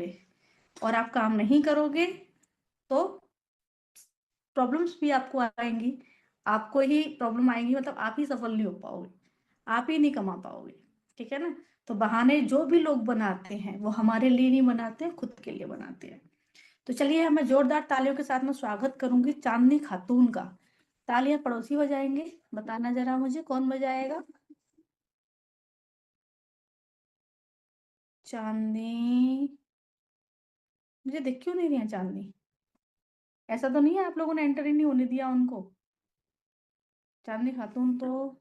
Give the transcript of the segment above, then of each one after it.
पाओगे, और आप काम नहीं करोगे तो प्रॉब्लम्स भी आपको आएँगी, आपको ही प्रॉब्लम आएँगी, मतलब आप ही सफल नहीं हो पाओगे, आप ही नहीं कमा पाओगे, ठीक है ना? तो बहाने जो भी लोग बनाते हैं, वो हमारे लिए नहीं बनाते हैं, खुद के लिए बनाते हैं। तो चलिए मैं जोरदार तालियों के साथ में स्वागत करूँगी चाँदनी खातून का। तालियाँ पड़ोसी बजाएँगे, बताना ज़रा मुझे कौन बजाएगा? चाँदनी, मुझे दिख क्यों नहीं रही है चाँदनी? ऐसा तो नहीं है आप लोगों ने एंटर ही नहीं होने दिया उनको? चाँदनी खातून तो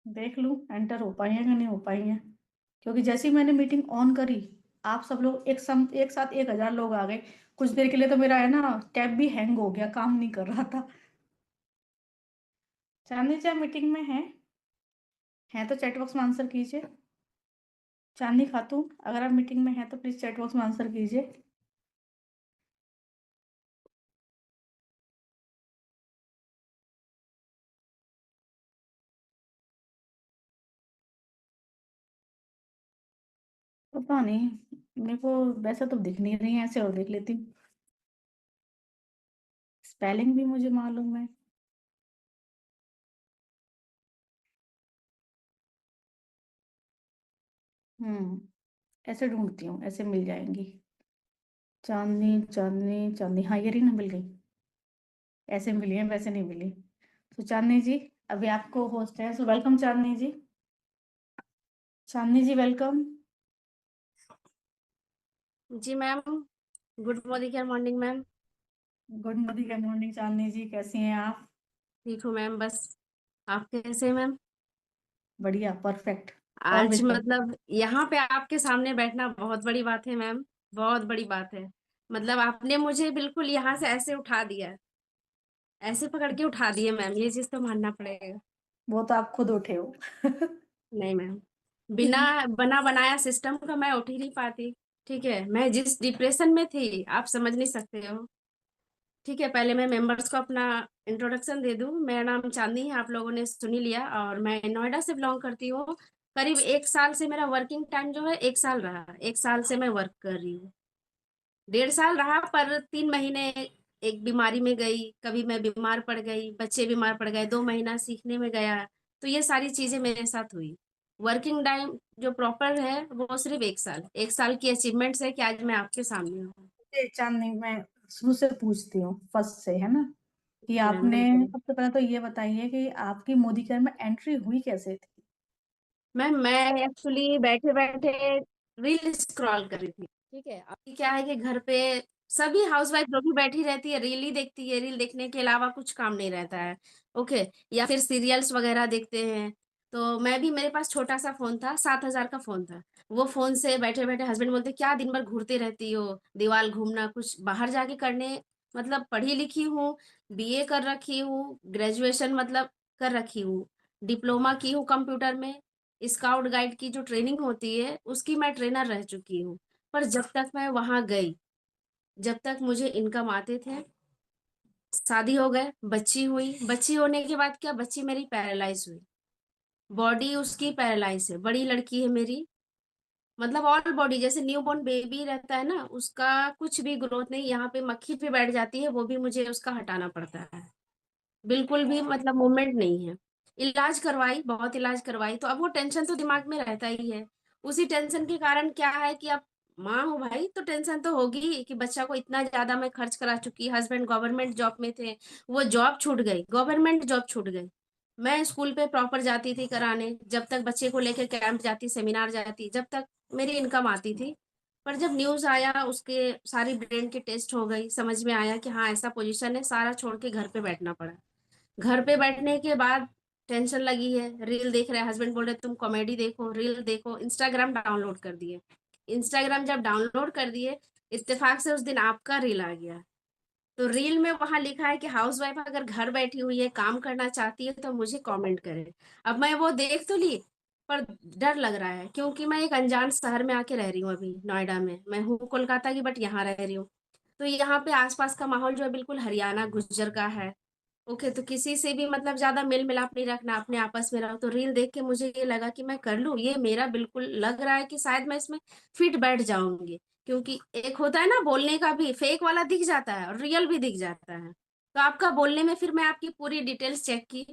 देख लूँ एंटर हो पाई हैं कि नहीं हो पाई हैं। क्योंकि जैसे ही मैंने मीटिंग ऑन करी, आप सब लोग एक साथ 1000 लोग आ गए। कुछ देर के लिए तो मेरा है ना टैब भी हैंग हो गया, काम नहीं कर रहा था। चाँदनी जी आप मीटिंग में हैं? हैं तो चैट बॉक्स में आंसर कीजिए। चाँदनी खातून अगर आप मीटिंग में हैं तो प्लीज़ चैट बॉक्स में आंसर कीजिए। पता नहीं, मेरे को वैसे तो दिख नहीं रही है, ऐसे और देख लेती हूँ। स्पेलिंग भी मुझे मालूम है। ऐसे ढूँढती हूँ, ऐसे मिल जाएँगी। चाँदनी, चाँदनी, चाँदनी, हाँ, ये रही ना, मिल गई। ऐसे मिली हैं, वैसे नहीं मिली। तो चाँदनी जी, अभी आपको होस्ट है, so welcome Chandni ji. Chandni ji welcome. जी ma'am. Good morning ma'am. Good morning Chandni ji, कैसी हैं आप? ठीक हूँ मैम, बस आप कैसे हैं मैम? बढ़िया, परफेक्ट, आज ऑलवेज परफेक्ट। मतलब यहाँ पे आपके सामने बैठना बहुत बड़ी बात है मैम, बहुत बड़ी बात है। मतलब आपने मुझे बिल्कुल यहाँ से ऐसे उठा दिया, ऐसे पकड़ के उठा दिए मैम, ये चीज तो मानना पड़ेगा। वो तो आप खुद उठे हो। नहीं मैम, बिना बना बनाया सिस्टम का मैं उठ ही नहीं पाती। ठीक है, मैं जिस डिप्रेशन में थी आप समझ नहीं सकते हो। ठीक है, पहले मैं मेंबर्स को अपना इंट्रोडक्शन दे दूं। मेरा नाम चांदनी है, आप लोगों ने सुन ही लिया, और मैं नोएडा से बिलोंग करती हूँ। करीब 1 साल से मेरा वर्किंग टाइम जो है 1 साल रहा, 1 साल से मैं वर्क कर रही हूँ। 1.5 साल रहा, पर 3 महीने एक बीमारी में गई, कभी मैं बीमार पड़ गई, बच्चे बीमार पड़ गए, 2 महीना सीखने में गया। तो ये सारी चीजें मेरे साथ हुई। वर्किंग टाइम जो प्रॉपर है वो सिर्फ 1 साल, 1 साल की अचीवमेंट्स है कि आज मैं आपके सामने हूँ। ये चाँदनी, मैं शुरू से पूछती हूँ, फर्स्ट से, है ना? कि जी मैम, आपने बिल्कुल। सबसे पहले तो ये बताइए कि आपकी मोदी केयर में एंट्री हुई कैसे थी? मैम मैं एक्चुअली बैठे बैठे रील स्क्रॉल कर रही थी। ठीक है, अभी क्या है कि घर पे सभी हाउसवाइफ जो भी बैठी रहती है रील ही देखती है, रील देखने के अलावा कुछ काम नहीं रहता है। ओके, या फिर सीरियल्स वगैरह देखते हैं। तो मैं भी, मेरे पास छोटा सा फोन था, 7,000 का फोन था। वो फोन से बैठे बैठे हस्बैंड बोलते क्या दिन भर घूरते रहती हो, दीवार घूमना, कुछ बाहर जाके करने। मतलब पढ़ी लिखी हूँ, बीए कर रखी हूँ, ग्रेजुएशन मतलब कर रखी हूँ, डिप्लोमा की हूँ कंप्यूटर में, स्काउट गाइड की जो ट्रेनिंग होती है उसकी मैं ट्रेनर रह चुकी हूँ। पर जब तक मैं वहां गई, जब तक मुझे इनकम आते थे, शादी हो गए, बच्ची हुई, बच्ची होने के बाद क्या, बच्ची मेरी पैरालाइज हुई। बॉडी उसकी पैरालाइज है, बड़ी लड़की है मेरी। मतलब ऑल बॉडी जैसे न्यू बॉर्न बेबी रहता है ना, उसका कुछ भी ग्रोथ नहीं, यहाँ पे मक्खी पे बैठ जाती है, वो भी मुझे उसका हटाना पड़ता है। बिल्कुल भी मतलब मूवमेंट नहीं है। इलाज करवाई, बहुत इलाज करवाई, तो अब वो टेंशन तो दिमाग में रहता ही है। उसी टेंशन के कारण क्या है कि अब माँ हूँ भाई, तो टेंशन तो होगी ही कि बच्चा को इतना ज्यादा मैं खर्च करा चुकी। हस्बैंड गवर्नमेंट जॉब में थे, वो जॉब छूट गई, गवर्नमेंट जॉब छूट गई। मैं स्कूल पे प्रॉपर जाती थी कराने, जब तक बच्चे को लेकर कैंप जाती, सेमिनार जाती, जब तक मेरी इनकम आती थी। पर जब न्यूज आया, उसके सारी ब्रेन की टेस्ट हो गई, समझ में आया कि हाँ ऐसा पोजीशन है, सारा छोड़ के घर पे बैठना पड़ा। घर पे बैठने के बाद टेंशन लगी है, रील देख रहे हैं, हस्बैंड बोल रहे तुम कॉमेडी देखो, रील देखो, इंस्टाग्राम डाउनलोड कर दिए। इंस्टाग्राम जब डाउनलोड कर दिए, इत्तेफाक से उस दिन आपका रील आ गया। तो रील में वहां लिखा है कि हाउसवाइफ अगर घर बैठी हुई है, काम करना चाहती है तो मुझे कमेंट करे। अब मैं वो देख तो ली, पर डर लग रहा है, क्योंकि मैं एक अनजान शहर में आके रह रही हूँ अभी, नोएडा में। मैं हूँ कोलकाता की, बट यहाँ रह रही हूँ। तो यहाँ पे आसपास का माहौल जो है बिल्कुल हरियाणा गुज्जर का है। ओके, तो किसी से भी मतलब ज्यादा मेल मिलाप नहीं रखना, अपने आपस में रहो। तो रील देख के मुझे ये लगा कि मैं कर लूं, ये मेरा बिल्कुल लग रहा है कि शायद मैं इसमें फिट बैठ जाऊंगी। क्योंकि एक होता है ना बोलने का भी, फेक वाला दिख जाता है और रियल भी दिख जाता है। तो आपका बोलने में फिर मैं आपकी पूरी डिटेल्स चेक की,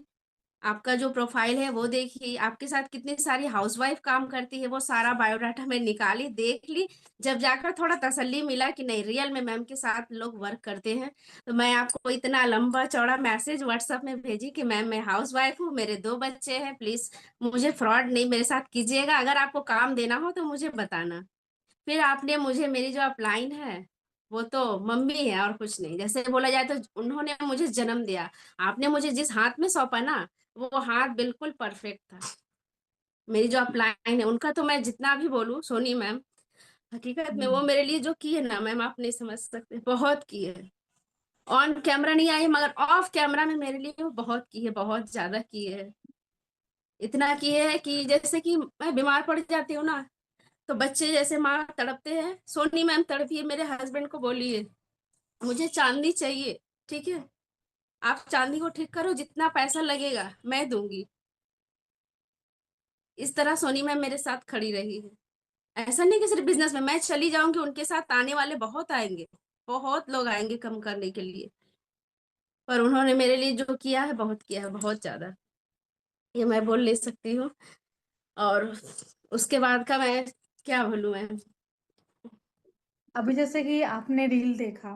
आपका जो प्रोफाइल है वो देखी, आपके साथ कितनी सारी हाउसवाइफ काम करती है वो सारा बायोडाटा में निकाली, देख ली। जब जाकर थोड़ा तसल्ली मिला कि नहीं रियल में मैम के साथ लोग वर्क करते हैं, तो मैं आपको इतना लंबा चौड़ा मैसेज व्हाट्सएप में भेजी कि मैम मैं हाउसवाइफ हूँ, मेरे 2 बच्चे हैं, प्लीज मुझे फ्रॉड नहीं मेरे साथ कीजिएगा, अगर आपको काम देना हो तो मुझे बताना। फिर आपने मुझे, मेरी जो अपलाइन है वो तो मम्मी है और कुछ नहीं, जैसे बोला जाए तो उन्होंने मुझे जन्म दिया। आपने मुझे जिस हाथ में सौंपा ना, वो हाथ बिल्कुल परफेक्ट था। मेरी जो अपलाइन है उनका तो मैं जितना भी बोलूं, सोनी मैम, हकीकत में वो मेरे लिए जो की है ना मैम, आप नहीं समझ सकते, बहुत की है। ऑन कैमरा नहीं आई मगर ऑफ कैमरा में मेरे लिए वो बहुत की है, बहुत ज्यादा की है। इतना की है कि जैसे कि मैं बीमार पड़ जाती हूँ ना, तो बच्चे जैसे माँ तड़पते हैं, सोनी मैम तड़पी है, मेरे हस्बैंड को बोलिए मुझे चांदी चाहिए, ठीक है, आप चांदी को ठीक करो, जितना पैसा लगेगा मैं दूंगी। इस तरह सोनी मैम मेरे साथ खड़ी रही है। ऐसा नहीं कि सिर्फ बिजनेस में मैं चली जाऊंगी, उनके साथ आने वाले बहुत आएंगे, बहुत लोग आएंगे कम करने के लिए। पर उन्होंने मेरे लिए जो किया है बहुत किया है, बहुत ज्यादा, ये मैं बोल नहीं सकती हूँ। और उसके बाद का मैं क्या बोलूं मैं। अभी जैसे कि आपने रील देखा,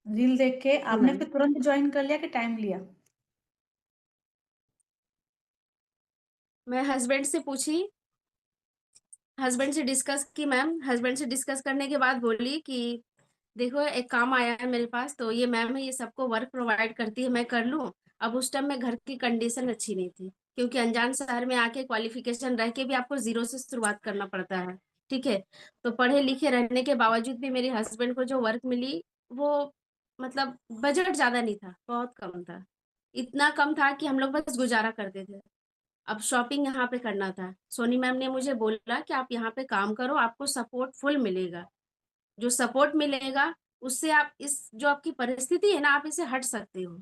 रील देख के जी आपने मैम। फिर तुरंत ज्वाइन कर लिया कि टाइम लिया? मैं हस्बैंड से पूछी, हस्बैंड से डिस्कस की मैम, हस्बैंड से डिस्कस करने के बाद बोली कि देखो एक काम आया है मेरे पास, तो ये मैम है, ये सबको वर्क प्रोवाइड करती है, मैं कर लूँ। अब उस टाइम में घर की कंडीशन अच्छी नहीं थी, क्योंकि अनजान शहर में आके क्वालिफिकेशन रह के भी आपको जीरो से शुरुआत करना पड़ता है, ठीक है। तो पढ़े लिखे रहने के बावजूद भी मेरे हस्बैंड को जो वर्क मिली, वो मतलब बजट ज्यादा नहीं था, बहुत कम था। इतना कम था कि हम लोग बस गुजारा करते थे। अब शॉपिंग यहाँ पे करना था, सोनी मैम ने मुझे बोला कि आप यहाँ पे काम करो, आपको सपोर्ट फुल मिलेगा। जो सपोर्ट मिलेगा उससे आप इस जो आपकी परिस्थिति है ना, आप इसे हट सकते हो।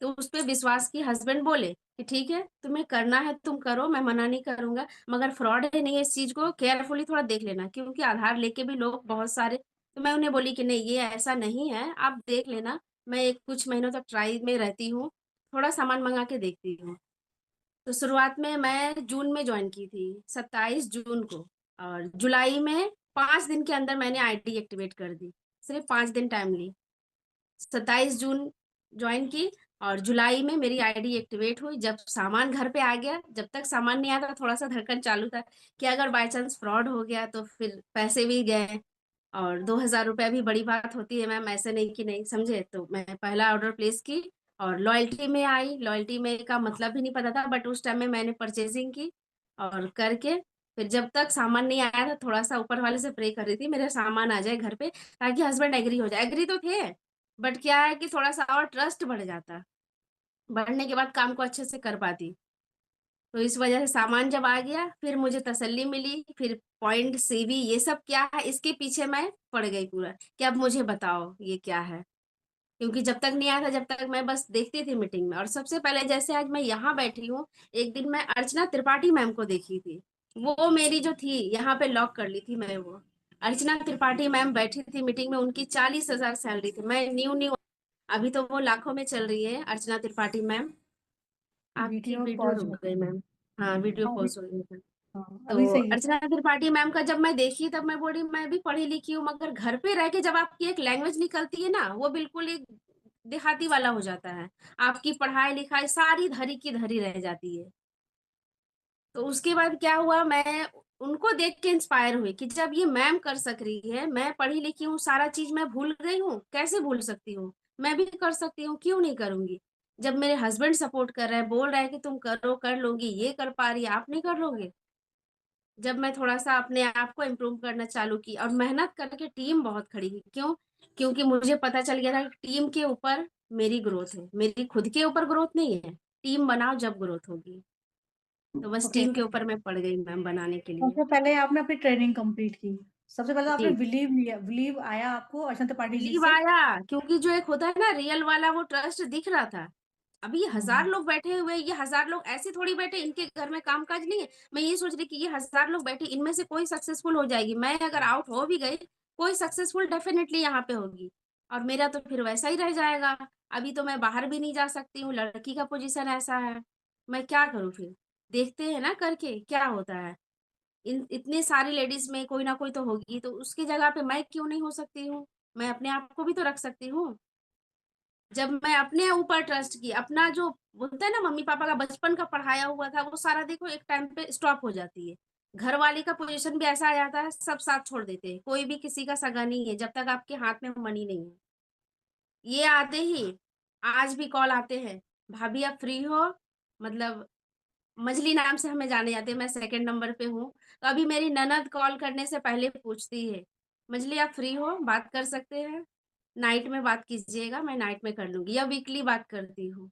तो उस पे विश्वास की हस्बैंड बोले कि ठीक है तुम्हें करना है तुम करो, मैं मना नहीं करूंगा, मगर फ्रॉड है नहीं है, इस चीज को केयरफुली थोड़ा देख लेना, क्योंकि आधार लेके भी लोग बहुत सारे। तो मैं उन्हें बोली कि नहीं ये ऐसा नहीं है, आप देख लेना, मैं एक कुछ महीनों तक ट्राई में रहती हूँ, थोड़ा सामान मंगा के देखती हूँ। तो शुरुआत में मैं जून में ज्वाइन की थी, 27 जून को। और जुलाई में 5 दिन के अंदर मैंने आईडी एक्टिवेट कर दी, सिर्फ 5 दिन टाइम ली। 27 जून ज्वाइन की, और जुलाई में मेरी आईडी एक्टिवेट हुई। जब सामान घर पे आ गया, जब तक सामान नहीं आता थोड़ा सा धड़कन चालू था कि अगर बाय चांस फ्रॉड हो गया तो फिर पैसे भी गए। और 2,000 रुपया भी बड़ी बात होती है मैम, ऐसे नहीं कि नहीं, समझे। तो मैं पहला ऑर्डर प्लेस की और लॉयल्टी में आई। लॉयल्टी में का मतलब भी नहीं पता था, बट उस टाइम में मैंने परचेजिंग की और करके फिर जब तक सामान नहीं आया था, थोड़ा सा ऊपर वाले से प्रे कर रही थी मेरे सामान आ जाए घर पे, ताकि हस्बैंड एग्री हो जाए। एग्री तो थे, बट क्या है कि थोड़ा सा और ट्रस्ट बढ़ जाता, बढ़ने के बाद काम को अच्छे से कर पाती। तो इस वजह से सामान जब आ गया फिर मुझे तसल्ली मिली, फिर पॉइंट सीवी ये सब क्या है इसके पीछे मैं पड़ गई पूरा, कि अब मुझे बताओ ये क्या है। क्योंकि जब तक नहीं आया था, जब तक मैं बस देखती थी मीटिंग में। और सबसे पहले जैसे आज मैं यहाँ बैठी हूँ, एक दिन मैं अर्चना त्रिपाठी मैम को देखी थी, वो मेरी जो थी यहाँ पे लॉक कर ली थी मैं वो। अर्चना त्रिपाठी मैम बैठी थी मीटिंग में, उनकी 40,000 सैलरी थी, मैं न्यू न्यू। अभी तो वो लाखों में चल रही है अर्चना त्रिपाठी मैम। आपकी वीडियो वीडियो पॉज रुक हो। गई मैम। हाँ वीडियो हाँ अभी, पॉज हो गई मैम। हाँ तो अभी सही है। अर्चना त्रिपाठी मैम का जब मैं देखी, तब मैं बोली मैं भी पढ़ी लिखी हूँ, मगर घर पे रह के जब आपकी एक लैंग्वेज निकलती है ना, वो बिल्कुल एक देहाती वाला हो जाता है। आपकी पढ़ाई लिखाई सारी धरी की धरी रह जाती है। तो उसके बाद क्या हुआ, मैं उनको देख के इंस्पायर हुई कि जब ये मैम कर सक रही है, मैं पढ़ी लिखी हूँ, सारा चीज मैं भूल गई हूँ, कैसे भूल सकती हूँ, मैं भी कर सकती हूँ, क्यों नहीं करूंगी। जब मेरे हस्बैंड सपोर्ट कर रहे हैं, बोल रहे हैं कि तुम करो, कर लोगी, ये कर पा रही है, आप नहीं कर लोगे। जब मैं थोड़ा सा अपने आप को इम्प्रूव करना चालू की और मेहनत करके, टीम बहुत खड़ी की, क्यों, क्योंकि मुझे पता चल गया था कि टीम के ऊपर मेरी ग्रोथ है, मेरी खुद के ऊपर ग्रोथ नहीं है। टीम बनाओ जब ग्रोथ होगी। तो बस ओके, टीम के ऊपर मैं पड़ गई मैम बनाने के लिए। सबसे पहले आपने अपनी ट्रेनिंग कंप्लीट की, सबसे पहले आपने जी। बिलीव लिया, बिलीव आया आपको अशांत त्रिपाठी जी बिलीव से। आया, क्योंकि जो एक होता है ना रियल वाला, वो ट्रस्ट दिख रहा था। अभी ये 1000 लोग बैठे हुए हैं, ये 1000 लोग ऐसे थोड़ी बैठे, इनके घर में काम-काज नहीं है। मैं ये सोच रही कि ये 1000 लोग बैठे, इनमें से कोई सक्सेसफुल हो जाएगी। मैं अगर आउट हो भी गई, कोई सक्सेसफुल डेफिनिटली यहाँ पे होगी और मेरा तो फिर वैसा ही रह जाएगा। अभी तो मैं बाहर भी नहीं जा सकती हूँ, लड़की का पोज़ीशन ऐसा है। मैं क्या करूँ फिर? देखते हैं ना करके क्या होता है। इन इतने सारी लेडीज़ में कोई ना कोई तो होगी, तो उसकी जगह पे मैं क्यों नहीं हो सकती हूँ? मैं अपने आप को भी तो रख सकती हूँ। जब मैं अपने ऊपर ट्रस्ट की, अपना जो बोलते हैं ना मम्मी-पापा का बचपन का पढ़ाया हुआ था, वो सारा देखो एक टाइम पे स्टॉप हो जाती है। घरवाले का पोज़ीशन भी ऐसा आ जाता है, सब साथ छोड़ देते हैं। कोई भी किसी का सगा नहीं है, जब तक आपके हाथ में मनी नहीं है। ये आते ही आज भी कॉल आते हैं, "भाभी आप फ्री हो?" मतलब मजली नाम से हमें जाने जाते हैं, मैं सेकंड नंबर पे हूँ। तो अभी मेरी ननद कॉल करने से पहले पूछती है, "मजली आप फ्री हो? बात कर सकते हैं? नाइट में बात कीजिएगा, मैं नाइट में कर लूँगी" या वीकली बात करती हूँ।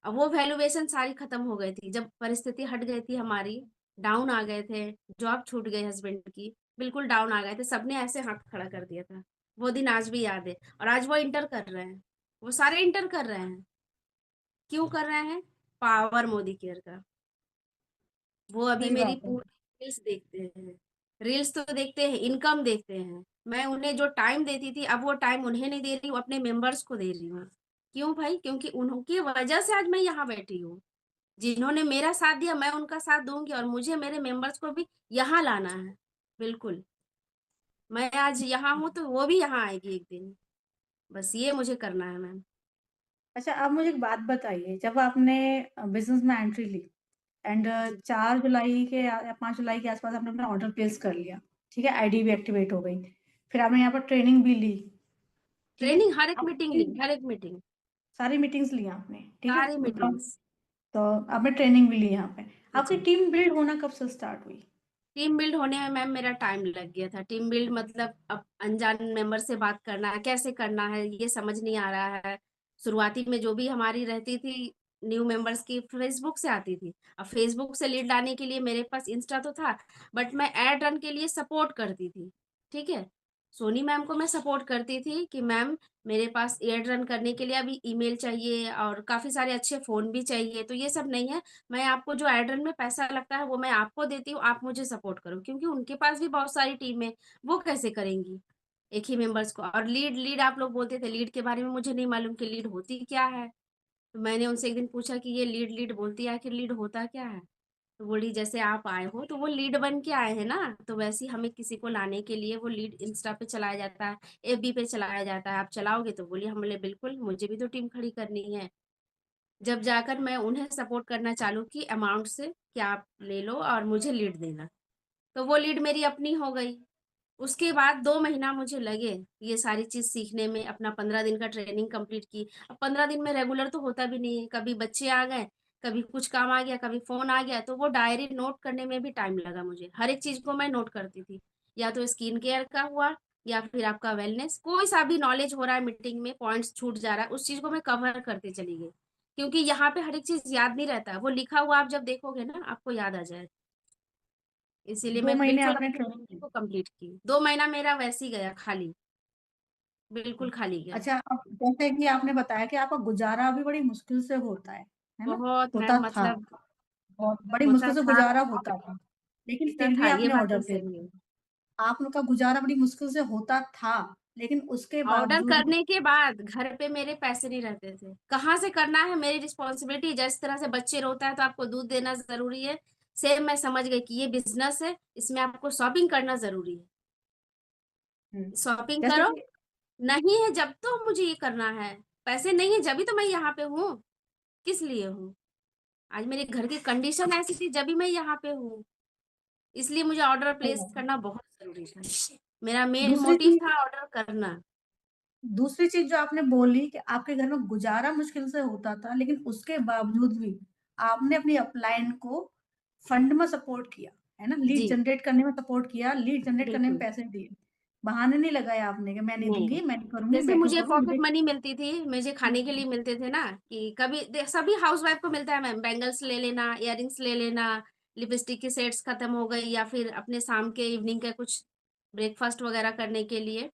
अब वो वैल्यूएशन सारी खत्म हो गई थी, जब परिस्थिति हट गई थी हमारी, डाउन आ गए थे, जॉब छूट गई हस्बैंड की, बिल्कुल डाउन आ गए थे, सबने ऐसे हाथ खड़ा कर दिया था। वो दिन आज भी याद है और आज वो इंटर कर रहे हैं, वो सारे इंटर कर रहे हैं। क्यों कर रहे हैं? पावर मोदी केयर का। वो अभी सही मेरी बात है। पूरी रील्स देखते हैं। रील्स तो देखते हैं, इनकम देखते हैं। मैं उन्हें जो टाइम देती थी, अब वो टाइम उन्हें नहीं दे रही हूँ, अपने मेंबर्स को दे रही हूँ। क्यों भाई? क्योंकि उनकी वजह से आज मैं यहाँ बैठी हूँ। जिन्होंने मेरा साथ दिया, मैं उनका साथ दूँगी और मुझे मेरे मेंबर्स को भी यहाँ लाना है। बिल्कुल, मैं आज यहाँ हूँ, तो वो भी यहाँ आएगी एक दिन। बस ये मुझे करना है मैम। अच्छा, आप मुझे एक बात बताइए, जब आपने बिज़नेस में एंट्री ली एंड जी। 4 जुलाई के या 5 जुलाई के आस-पास आपने अपना ऑर्डर प्लेस कर लिया, ठीक है? आईडी भी एक्टिवेट हो गई। फिर आपने यहाँ पर ट्रेनिंग भी ली, ठीक है? ट्रेनिंग हर एक मीटिंग ली, आपकी हर एक मीटिंग, सारी मीटिंग्स ली आपने, ठीक है? सारी मीटिंग्स। तो आपने ट्रेनिंग भी ली यहाँ पे। आपकी जी। टीम बिल्ड होना कब से स्टार्ट हुई? टीम बिल्ड होने में मैम मेरा टाइम लग गया था। टीम बिल्ड मतलब अब अनजान मेंबर से बात करना है, कैसे करना है, ये समझ नहीं आ रहा है। शुरुआती में जो भी हमारी रहती थी, न्यू मेंबर्स की फेसबुक से आती थी। अब फेसबुक से लीड लाने के लिए मेरे पास इंस्टा तो था, बट मैं एड रन के लिए सपोर्ट करती थी, ठीक है? सोनी मैम को मैं सपोर्ट करती थी कि मैम मेरे पास एड रन करने के लिए अभी ईमेल चाहिए और काफ़ी सारे अच्छे फ़ोन भी चाहिए, तो ये सब नहीं है। मैं आपको जो एड रन में पैसा लगता है वो मैं आपको देती हूँ, आप मुझे सपोर्ट करो क्योंकि उनके पास भी बहुत सारी टीम है, वो कैसे करेंगी? एक ही मेंबर्स को और लीड लीड आप लोग बोलते थे, लीड के बारे में मुझे नहीं मालूम कि लीड होती क्या है? तो मैंने उनसे एक दिन पूछा कि ये लीड लीड बोलती है, आखिर लीड होता क्या है? तो बोली जैसे आप आए हो तो वो लीड बन के आए हैं ना, तो वैसे ही हमें किसी को लाने के लिए वो लीड इंस्टा पे चलाया जाता है, एफबी पे चलाया जाता है, आप चलाओगे? तो बोली हम बोले बिल्कुल, मुझे भी तो टीम खड़ी करनी है। जब जाकर मैं उन्हें सपोर्ट करना चालू की अमाउंट से कि आप ले लो और मुझे लीड देना। तो वो लीड मेरी अपनी हो गई। उसके बाद 2 महीना मुझे लगे ये सारी चीज़ सीखने में, अपना 15 दिन का ट्रेनिंग कंप्लीट की। अब 15 दिन में रेगुलर तो होता भी नहीं है, कभी बच्चे आ गए, कभी कुछ काम आ गया, कभी फ़ोन आ गया, तो वो डायरी नोट करने में भी टाइम लगा मुझे। हर एक चीज़ को मैं नोट करती थी। या तो स्किन केयर का हुआ या फिर आपका वेलनेस, कोई सा भी नॉलेज हो रहा है मीटिंग में, पॉइंट्स छूट जा रहा है, उस चीज़ को मैं कवर करते चली गई। क्योंकि यहाँ पे हर एक चीज़ याद नहीं रहता है, वो लिखा हुआ आप जब देखोगे ना, आपको याद आ जाए। इसीलिए 2 मैं महीने बिल्कुल आपने अपनी ट्रेनिंग ट्रेनिंग ली। को कंप्लीट की। 2 महीना मेरा वैसे ही गया खाली, बिल्कुल खाली गया। अच्छा, अब जैसे कि आपने बताया कि आपका गुज़ारा भी बड़ी मुश्किल से है ना? बहुत होता मैम था, मतलब बहुत बड़ी मुश्किल होता से था गुज़ारा होता था, लेकिन होता फिर भी था, ये आपने बात ऑर्डर तो प्लेस सही है। किया। आप लोग का गुज़ारा बड़ी मुश्किल से होता था, लेकिन उसके ऑर्डर बावजूद भी करने के बाद घर पे मेरे पैसे नहीं रहते थे। कहाँ से करना है मेरी रिस्पॉन्सिबिलिटी, जिस तरह से बच्चे रोता है तो आपको दूध देना ज़रूरी है, सेम मैं समझ गई कि ये बिज़नेस है, इसमें आपको शॉपिंग करना ज़रूरी है। हुँ, शॉपिंग जैसे करो, कि नहीं है जब तो मुझे ये करना है, पैसे नहीं है जभी तो मैं यहाँ पे हूँ, किस लिए हूँ? आज मेरे घर की कंडीशन ऐसी थी जभी मैं यहाँ पे हूँ, इसलिए मुझे ऑर्डर सही प्लेस बात है। करना बहुत ज़रूरी था। मेरा मेन दूसरी मोटिव चीज़ था ऑर्डर करना। दूसरी चीज़ जो आपने बोली कि आपके घर में गुज़ारा मुश्किल से होता था, लेकिन उसके बावजूद भी आपने अपनी अपलाइन को फंड में सपोर्ट किया, है ना? लीड जी, जनरेट करने में सपोर्ट किया, लीड जनरेट करने में बिल्कुल। पैसे दिए। बहाने नहीं लगाए आपने कि मैं नहीं नहीं, दूँगी, मैं नहीं करूँगी, जैसे मैं क्यों मुझे करूँ पॉकेट मुझे। मनी मिलती थी, मुझे खाने के लिए मिलते थे ना कि कभी सभी हाउसवाइफ को मिलता है मैम, बैंगल्स ले लेना, इयररिंग्स ले लेना, लिपस्टिक के सेट्स खत्म हो गई या फिर अपने शाम के इवनिंग का कुछ ब्रेकफास्ट वगैरह करने के लिए।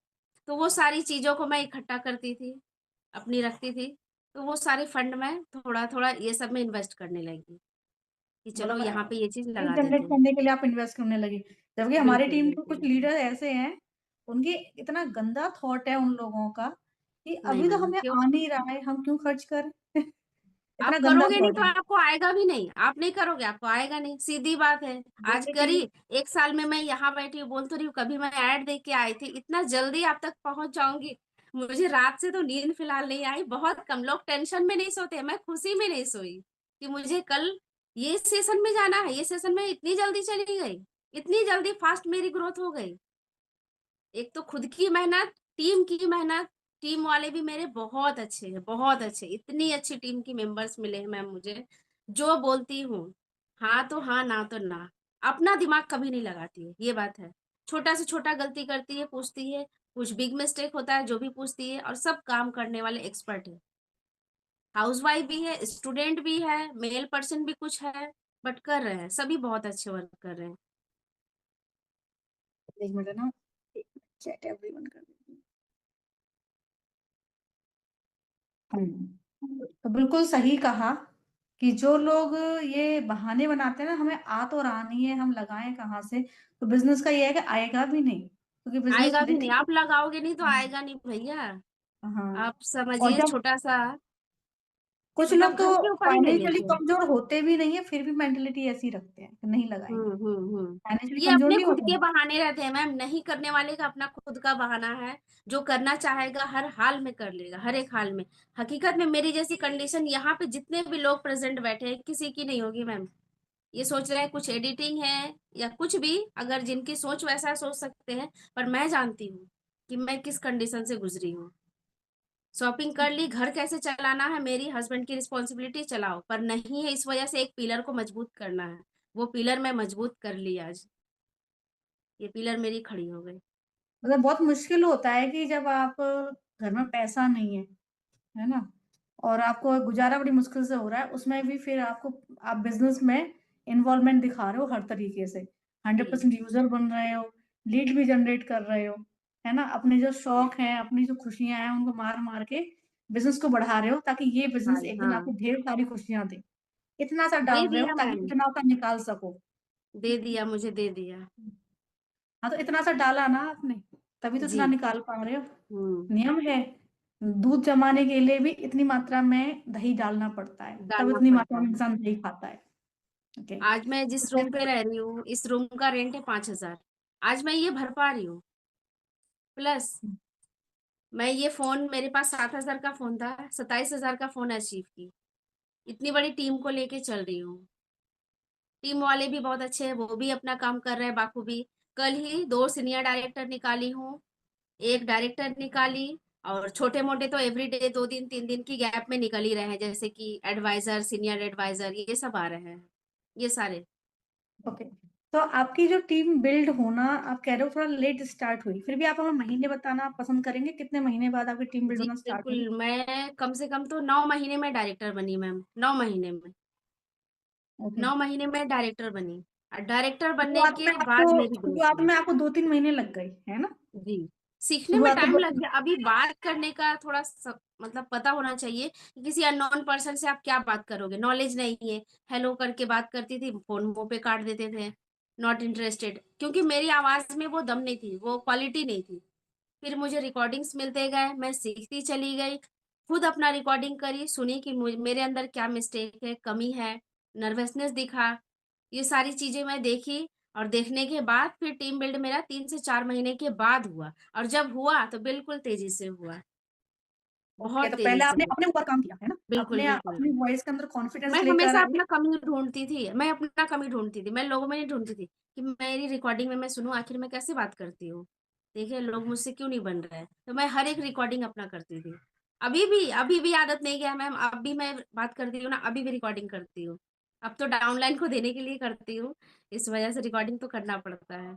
तो वो सारी चीज़ों को मैं इकट्ठा करती थी, अपनी रखती थी। तो वो सारे फंड में थोड़ा थोड़ा ये सब में इन्वेस्ट करने लगी कि चलो मतलब यहाँ पे ये चीज लीड लगा जनरेट देते हैं। करने के लिए आप इन्वेस्ट करने लगी। जबकि हमारी बिल्कुल टीम के बिल्कुल कुछ बिल्कुल। लीडर ऐसे हैं, उनके इतना गंदा थॉट है उन लोगों का कि नहीं अभी तो मैम हमें क्यों, आ नहीं रहा है, हम क्यों खर्च करें? इतना आप गंदा करोगे नहीं थॉट तो है। आपको आएगा भी नहीं, आप नहीं करोगे आपको आएगा नहीं, सीधी बात है। आज जैसे कि करी, 1 साल में मैं यहाँ बैठी हूँ, बोल तो रही हूँ, कभी मैं ऐड देख के आई थी, इतना जल्दी आप तक पहुंच जाऊंगी। मुझे रात से तो नींद फिलहाल नहीं आई, बहुत कम लोग टेंशन में नहीं सोते, मैं खुशी में नहीं सोई कि मुझे कल ये सेशन में जाना है, ये सेशन में इतनी जल्दी चली गई, इतनी जल्दी फास्ट मेरी ग्रोथ हो गई। एक तो खुद की मेहनत, टीम की मेहनत, टीम वाले भी मेरे बहुत अच्छे हैं, बहुत अच्छे, इतनी अच्छी टीम की मेंबर्स मिले हैं मैम मुझे। जो बोलती हूँ हाँ तो हाँ, ना तो ना, अपना दिमाग कभी नहीं लगाती है, ये बात है। छोटा से छोटा गलती करती है, पूछती है, कुछ बिग मिस्टेक होता है जो भी पूछती है, और सब काम करने वाले एक्सपर्ट है। हाउसवाइफ भी है, स्टूडेंट भी है, मेल पर्सन भी कुछ है, बट कर रहे हैं, सभी बहुत अच्छे वर्क कर रहे हैं। एक मिनट ना, चैट एवरीवन कर देती हूँ। तो बिल्कुल सही कहा कि जो लोग ये बहाने बनाते हैं ना, हमें आ तो रहा नहीं है, हम लगाएं कहाँ से, तो बिजनेस का ये है कि आएगा भी नहीं, क्योंकि बिजनेस आएगा भी नहीं, लिटरली। आप लगाओगे नहीं तो आएगा नहीं भैया। हाँ। आप और समझिए, जब छोटा सा कुछ लोग मतलब तो घर के ऊपर ही ले फाइनेंशियली लेते हैं। कमजोर होते भी नहीं है, फिर भी मेंटेलिटी ऐसी रखते हैं कि नहीं लगाएंगे। हम्म। फाइनेंशियली ये कमजोर अपने नहीं खुद होते के हैं। बहाने रहते हैं मैम, नहीं करने वाले का अपना खुद का बहाना है। जो करना चाहेगा हर हाल में कर लेगा, हर एक हाल में। हकीकत में मेरी जैसी कंडीशन यहाँ पे जितने भी लोग प्रेजेंट बैठे हैं, किसी की नहीं होगी मैम। ये सोच रहे हैं कुछ एडिटिंग है या कुछ भी, अगर जिनकी सोच वैसा सोच सकते हैं, पर मैं जानती हूँ कि मैं किस कंडीशन से गुजरी हूँ। शॉपिंग कर ली, घर कैसे चलाना है मेरी हस्बैंड की रिस्पॉन्सिबिलिटी, चलाओ, पर नहीं है इस वजह से एक पिलर को मजबूत करना है। वो पिलर मैं मजबूत कर ली आज, ये पिलर मेरी खड़ी हो गई। मतलब बहुत मुश्किल होता है कि जब आप घर में पैसा नहीं है ना, और आपको गुजारा बड़ी मुश्किल से हो रहा है, उसमें भी फिर आपको, आप बिजनेस में इन्वॉल्वमेंट दिखा रहे हो हर तरीके से, जी 100% यूजर बन रहे हो, लीड भी जनरेट कर रहे हो, है ना, अपने जो शौक हैं, अपनी जो खुशियां हैं, उनको मार मार के बिजनेस को बढ़ा रहे हो, ताकि ये बिजनेस हाँ एक दिन हाँ, आपको ढेर सारी खुशियां दे। इतना सा दे डाल रहे हो दिया ताकि मैम, इतना सा निकाल सको। दे दिया, मुझे दे दिया। हाँ, तो इतना सा डाला ना आपने, तभी तो जी। इतना निकाल पा रहे हो। हम्म। नियम है, दूध जमाने के लिए भी इतनी मात्रा में दही डालना पड़ता है, तब डालना इतनी मात्रा पड़ता में है। इंसान दही खाता है। ओके। आज मैं जिस रूम पे रह रही हूँ, इस रूम का रेंट है 5,000। आज मैं ये भर पा रही हूँ, प्लस मैं ये फोन, मेरे पास 7,000 का फोन था, 27,000 का फोन अचीव की। इतनी बड़ी टीम को लेके चल रही हूँ। टीम वाले भी बहुत अच्छे हैं, वो भी अपना काम कर रहे हैं बाखूबी। कल ही 2 सीनियर डायरेक्टर निकाली हूँ, एक डायरेक्टर निकाली, और छोटे मोटे तो एवरीडे 2 दिन 3 दिन की गैप में निकल ही रहे हैं, जैसे कि एडवाइजर, सीनियर एडवाइजर, ये सब आ रहे हैं, ये सारे। ओके। तो आपकी जो टीम बिल्ड होना, आप कह रहे हो थोड़ा लेट स्टार्ट हुई, फिर भी आप हमें महीने बताना पसंद करेंगे, कितने महीने बाद आपकी टीम बिल्ड जी होना स्टार्ट हुई? बिल्कुल, मैं कम से कम तो 9 महीने में डायरेक्टर बनी मैम, 9 महीने में। ओके। 9 महीने में डायरेक्टर बनी, और डायरेक्टर बनने शुरुआत में के आपको बाद मेरी ग्रोथ शुरुआत हुई। में आपको 2-3 महीने लग गए, है ना? जी, सीखने में शुरुआत टाइम में लग गया। अभी बात करने का थोड़ा मतलब पता होना चाहिए कि किसी अननोन पर्सन से आप क्या बात करोगे, नॉलेज नहीं है। हेलो करके बात करती थी, फोन मुंह पे काट देते थे, नॉट इंटरेस्टेड, क्योंकि मेरी आवाज में वो दम नहीं थी, वो क्वालिटी नहीं थी। फिर मुझे रिकॉर्डिंग्स मिलते गए, मैं सीखती चली गई, खुद अपना रिकॉर्डिंग करी, सुनी कि मेरे अंदर क्या मिस्टेक है, कमी है, नर्वसनेस दिखा, ये सारी चीजें मैं देखी। और देखने के बाद फिर टीम बिल्ड मेरा 3 से 4 महीने के बाद हुआ, और जब हुआ तो बिल्कुल तेजी से हुआ, ओके, बहुत तो तेजी पहले से आपने हुआ। अपने ऊपर काम किया, है ना? बिल्कुल अपने बिल्कुल। अपनी वॉइस के अंदर कॉन्फिडेंस मैं लेकर हमेशा आए। अपना कमी ढूंढती थी, मैं अपना कमी ढूंढती थी, मैं लोगों में नहीं ढूंढती थी कि मेरी रिकॉर्डिंग में मैं सुनूं आखिर मैं कैसे बात करती हूँ, देखिए लोग मुझसे क्यों नहीं बन रहे हैं, तो मैं हर एक रिकॉर्डिंग अपना करती थी। अभी भी आदत नहीं गया मैम, अब भी मैं बात करती हूँ ना, अभी भी रिकॉर्डिंग करती हूँ। अब तो डाउनलाइन को देने के लिए करती हूँ, इस वजह से रिकॉर्डिंग तो करना पड़ता है।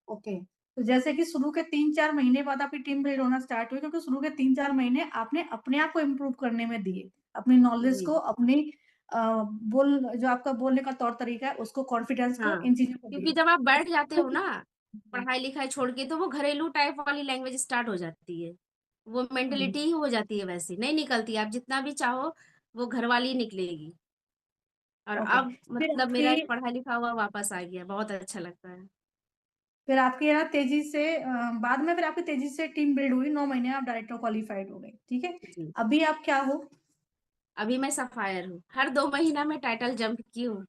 ओके। तो जैसे कि शुरू के 3-4 महीने बाद आपकी टीम बिल्ड होना स्टार्ट हुई, क्योंकि शुरू के 3-4 महीने आपने अपने आप को इम्प्रूव करने में दिए, अपनी नॉलेज जी। को, अपनी बोल जो आपका बोलने का तौर तरीका है उसको, कॉन्फिडेंस को, हाँ, इन चीजों को क्योंकि दिए। जब आप बैठ जाते हो उसके ना पढ़ाई लिखाई छोड़ के, तो वो घरेलू टाइप वाली लैंग्वेज स्टार्ट हो जाती है। वो मेंटेलिटी ही हो जाती है वैसी, नहीं निकलती, आप जितना भी चाहो वो घर वाली निकलेगी। और ओके। अब फिर मतलब मेरा एक आपकी पढ़ा लिखा हुआ वापस आ गया, बहुत अच्छा लगता है। फिर आपकी यहाँ तेजी से बाद में फिर आपकी तेजी से टीम बिल्ड हुई, 9 महीने आप डायरेक्टर क्वालिफाइड हो गए, ठीक है। जी। अभी आप क्या हो? अभी मैं सफायर हूँ, हर 2 महीना में टाइटल जंप की हूँ।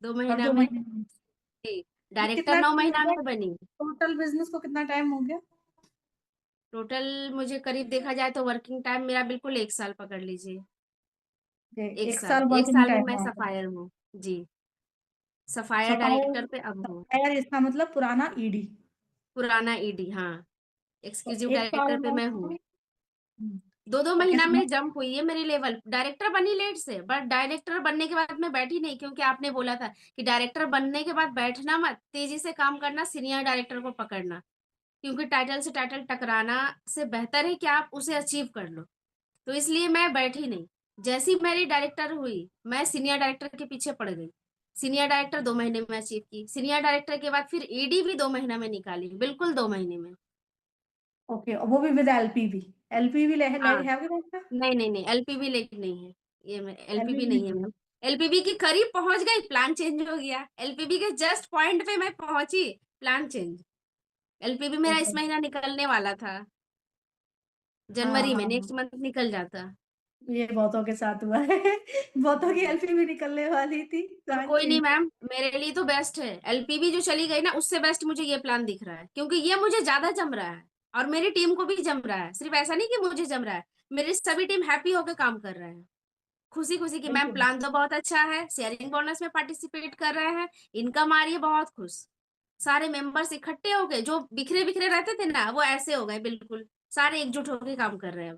दो हर महीना दो में महीने में? ये डायरेक्टर कितना 9 महीना टाइम? में बनी। टोटल बिजनेस को कितना टाइम हो गया? टोटल मुझे करीब देखा जाए तो वर्किंग टाइम मेरा बिल्कुल 1 साल पकड़ लीजिए। ये एक एक साल साल एक वर्किंग साल में टाइम मैं है आपका। सफायर हूँ। जी। Sapphire sapphire. डायरेक्टर पे अब हूँ। सफायर इसका मतलब पुराना ईडी। पुराना ईडी, हाँ। तो एक्सक्यूजिव एक साल डायरेक्टर पे में। मैं हूँ। हम्म, दो दो ओके महीना समझ। में जंप हुई है मेरी लेवल, डायरेक्टर बनी लेट से, बट डायरेक्टर बनने के बाद मैं बैठी नहीं, क्योंकि आपने बोला था कि डायरेक्टर बनने के बाद बैठना मत, तेजी से काम करना, सीनियर डायरेक्टर को पकड़ना, क्योंकि टाइटल से टाइटल टकराना से बेहतर है कि आप उसे अचीव कर लो। तो इसलिए मैं बैठी नहीं। जैसी मेरी डायरेक्टर हुई, मैं सीनियर डायरेक्टर के पीछे पड़ गई। सीनियर डायरेक्टर 2 महीने में अचीव की, सीनियर डायरेक्टर के बाद फिर ईडी भी 2 महीना में निकाली, बिल्कुल 2 महीने में। ओके, और वो भी विद एलपीवी? एलपीवी ले हाँ। है भी आपका? नहीं नहीं नहीं, एलपीबी लेके नहीं है। ये मैं एलपीबी एलपीवी नहीं है नहीं मैम। एलपीबी के करीब पहुंच गई, प्लान चेंज हो गया, एलपीबी के जस्ट पॉइंट पे मैं पहुंची, प्लान चेंज। एलपीबी है। मेरा ओके। इस महीना निकलने वाला था, हाँ जनवरी में, हाँ हाँ। नेक्स्ट मंथ निकल जाता। ये बहुतों के साथ हुआ है। बहुतों की जी। एलपीवी निकलने वाली थी, पर प्लान कोई नहीं चेंज। मैम, मेरे लिए तो बेस्ट है, एलपीबी जो चली गई ना उससे बेस्ट मुझे ये प्लान दिख रहा है, क्योंकि ये मुझे ज्यादा जम रहा है और मेरी टीम को भी जम रहा है। सिर्फ ऐसा नहीं कि मुझे जम रहा है, मेरी सभी टीम हैप्पी होकर काम कर रहे हैं, खुशी खुशी की। मैम बिल्कुल। प्लान तो बहुत अच्छा है, शेयरिंग बोनस में पार्टिसिपेट कर रहे हैं, इनकम आ रही है, बहुत खुश। सारे मेंबर्स इकट्ठे हो गए, जो बिखरे बिखरे रहते थे ना वो ऐसे हो गए बिल्कुल, सारे एकजुट होकर काम कर रहे हैं।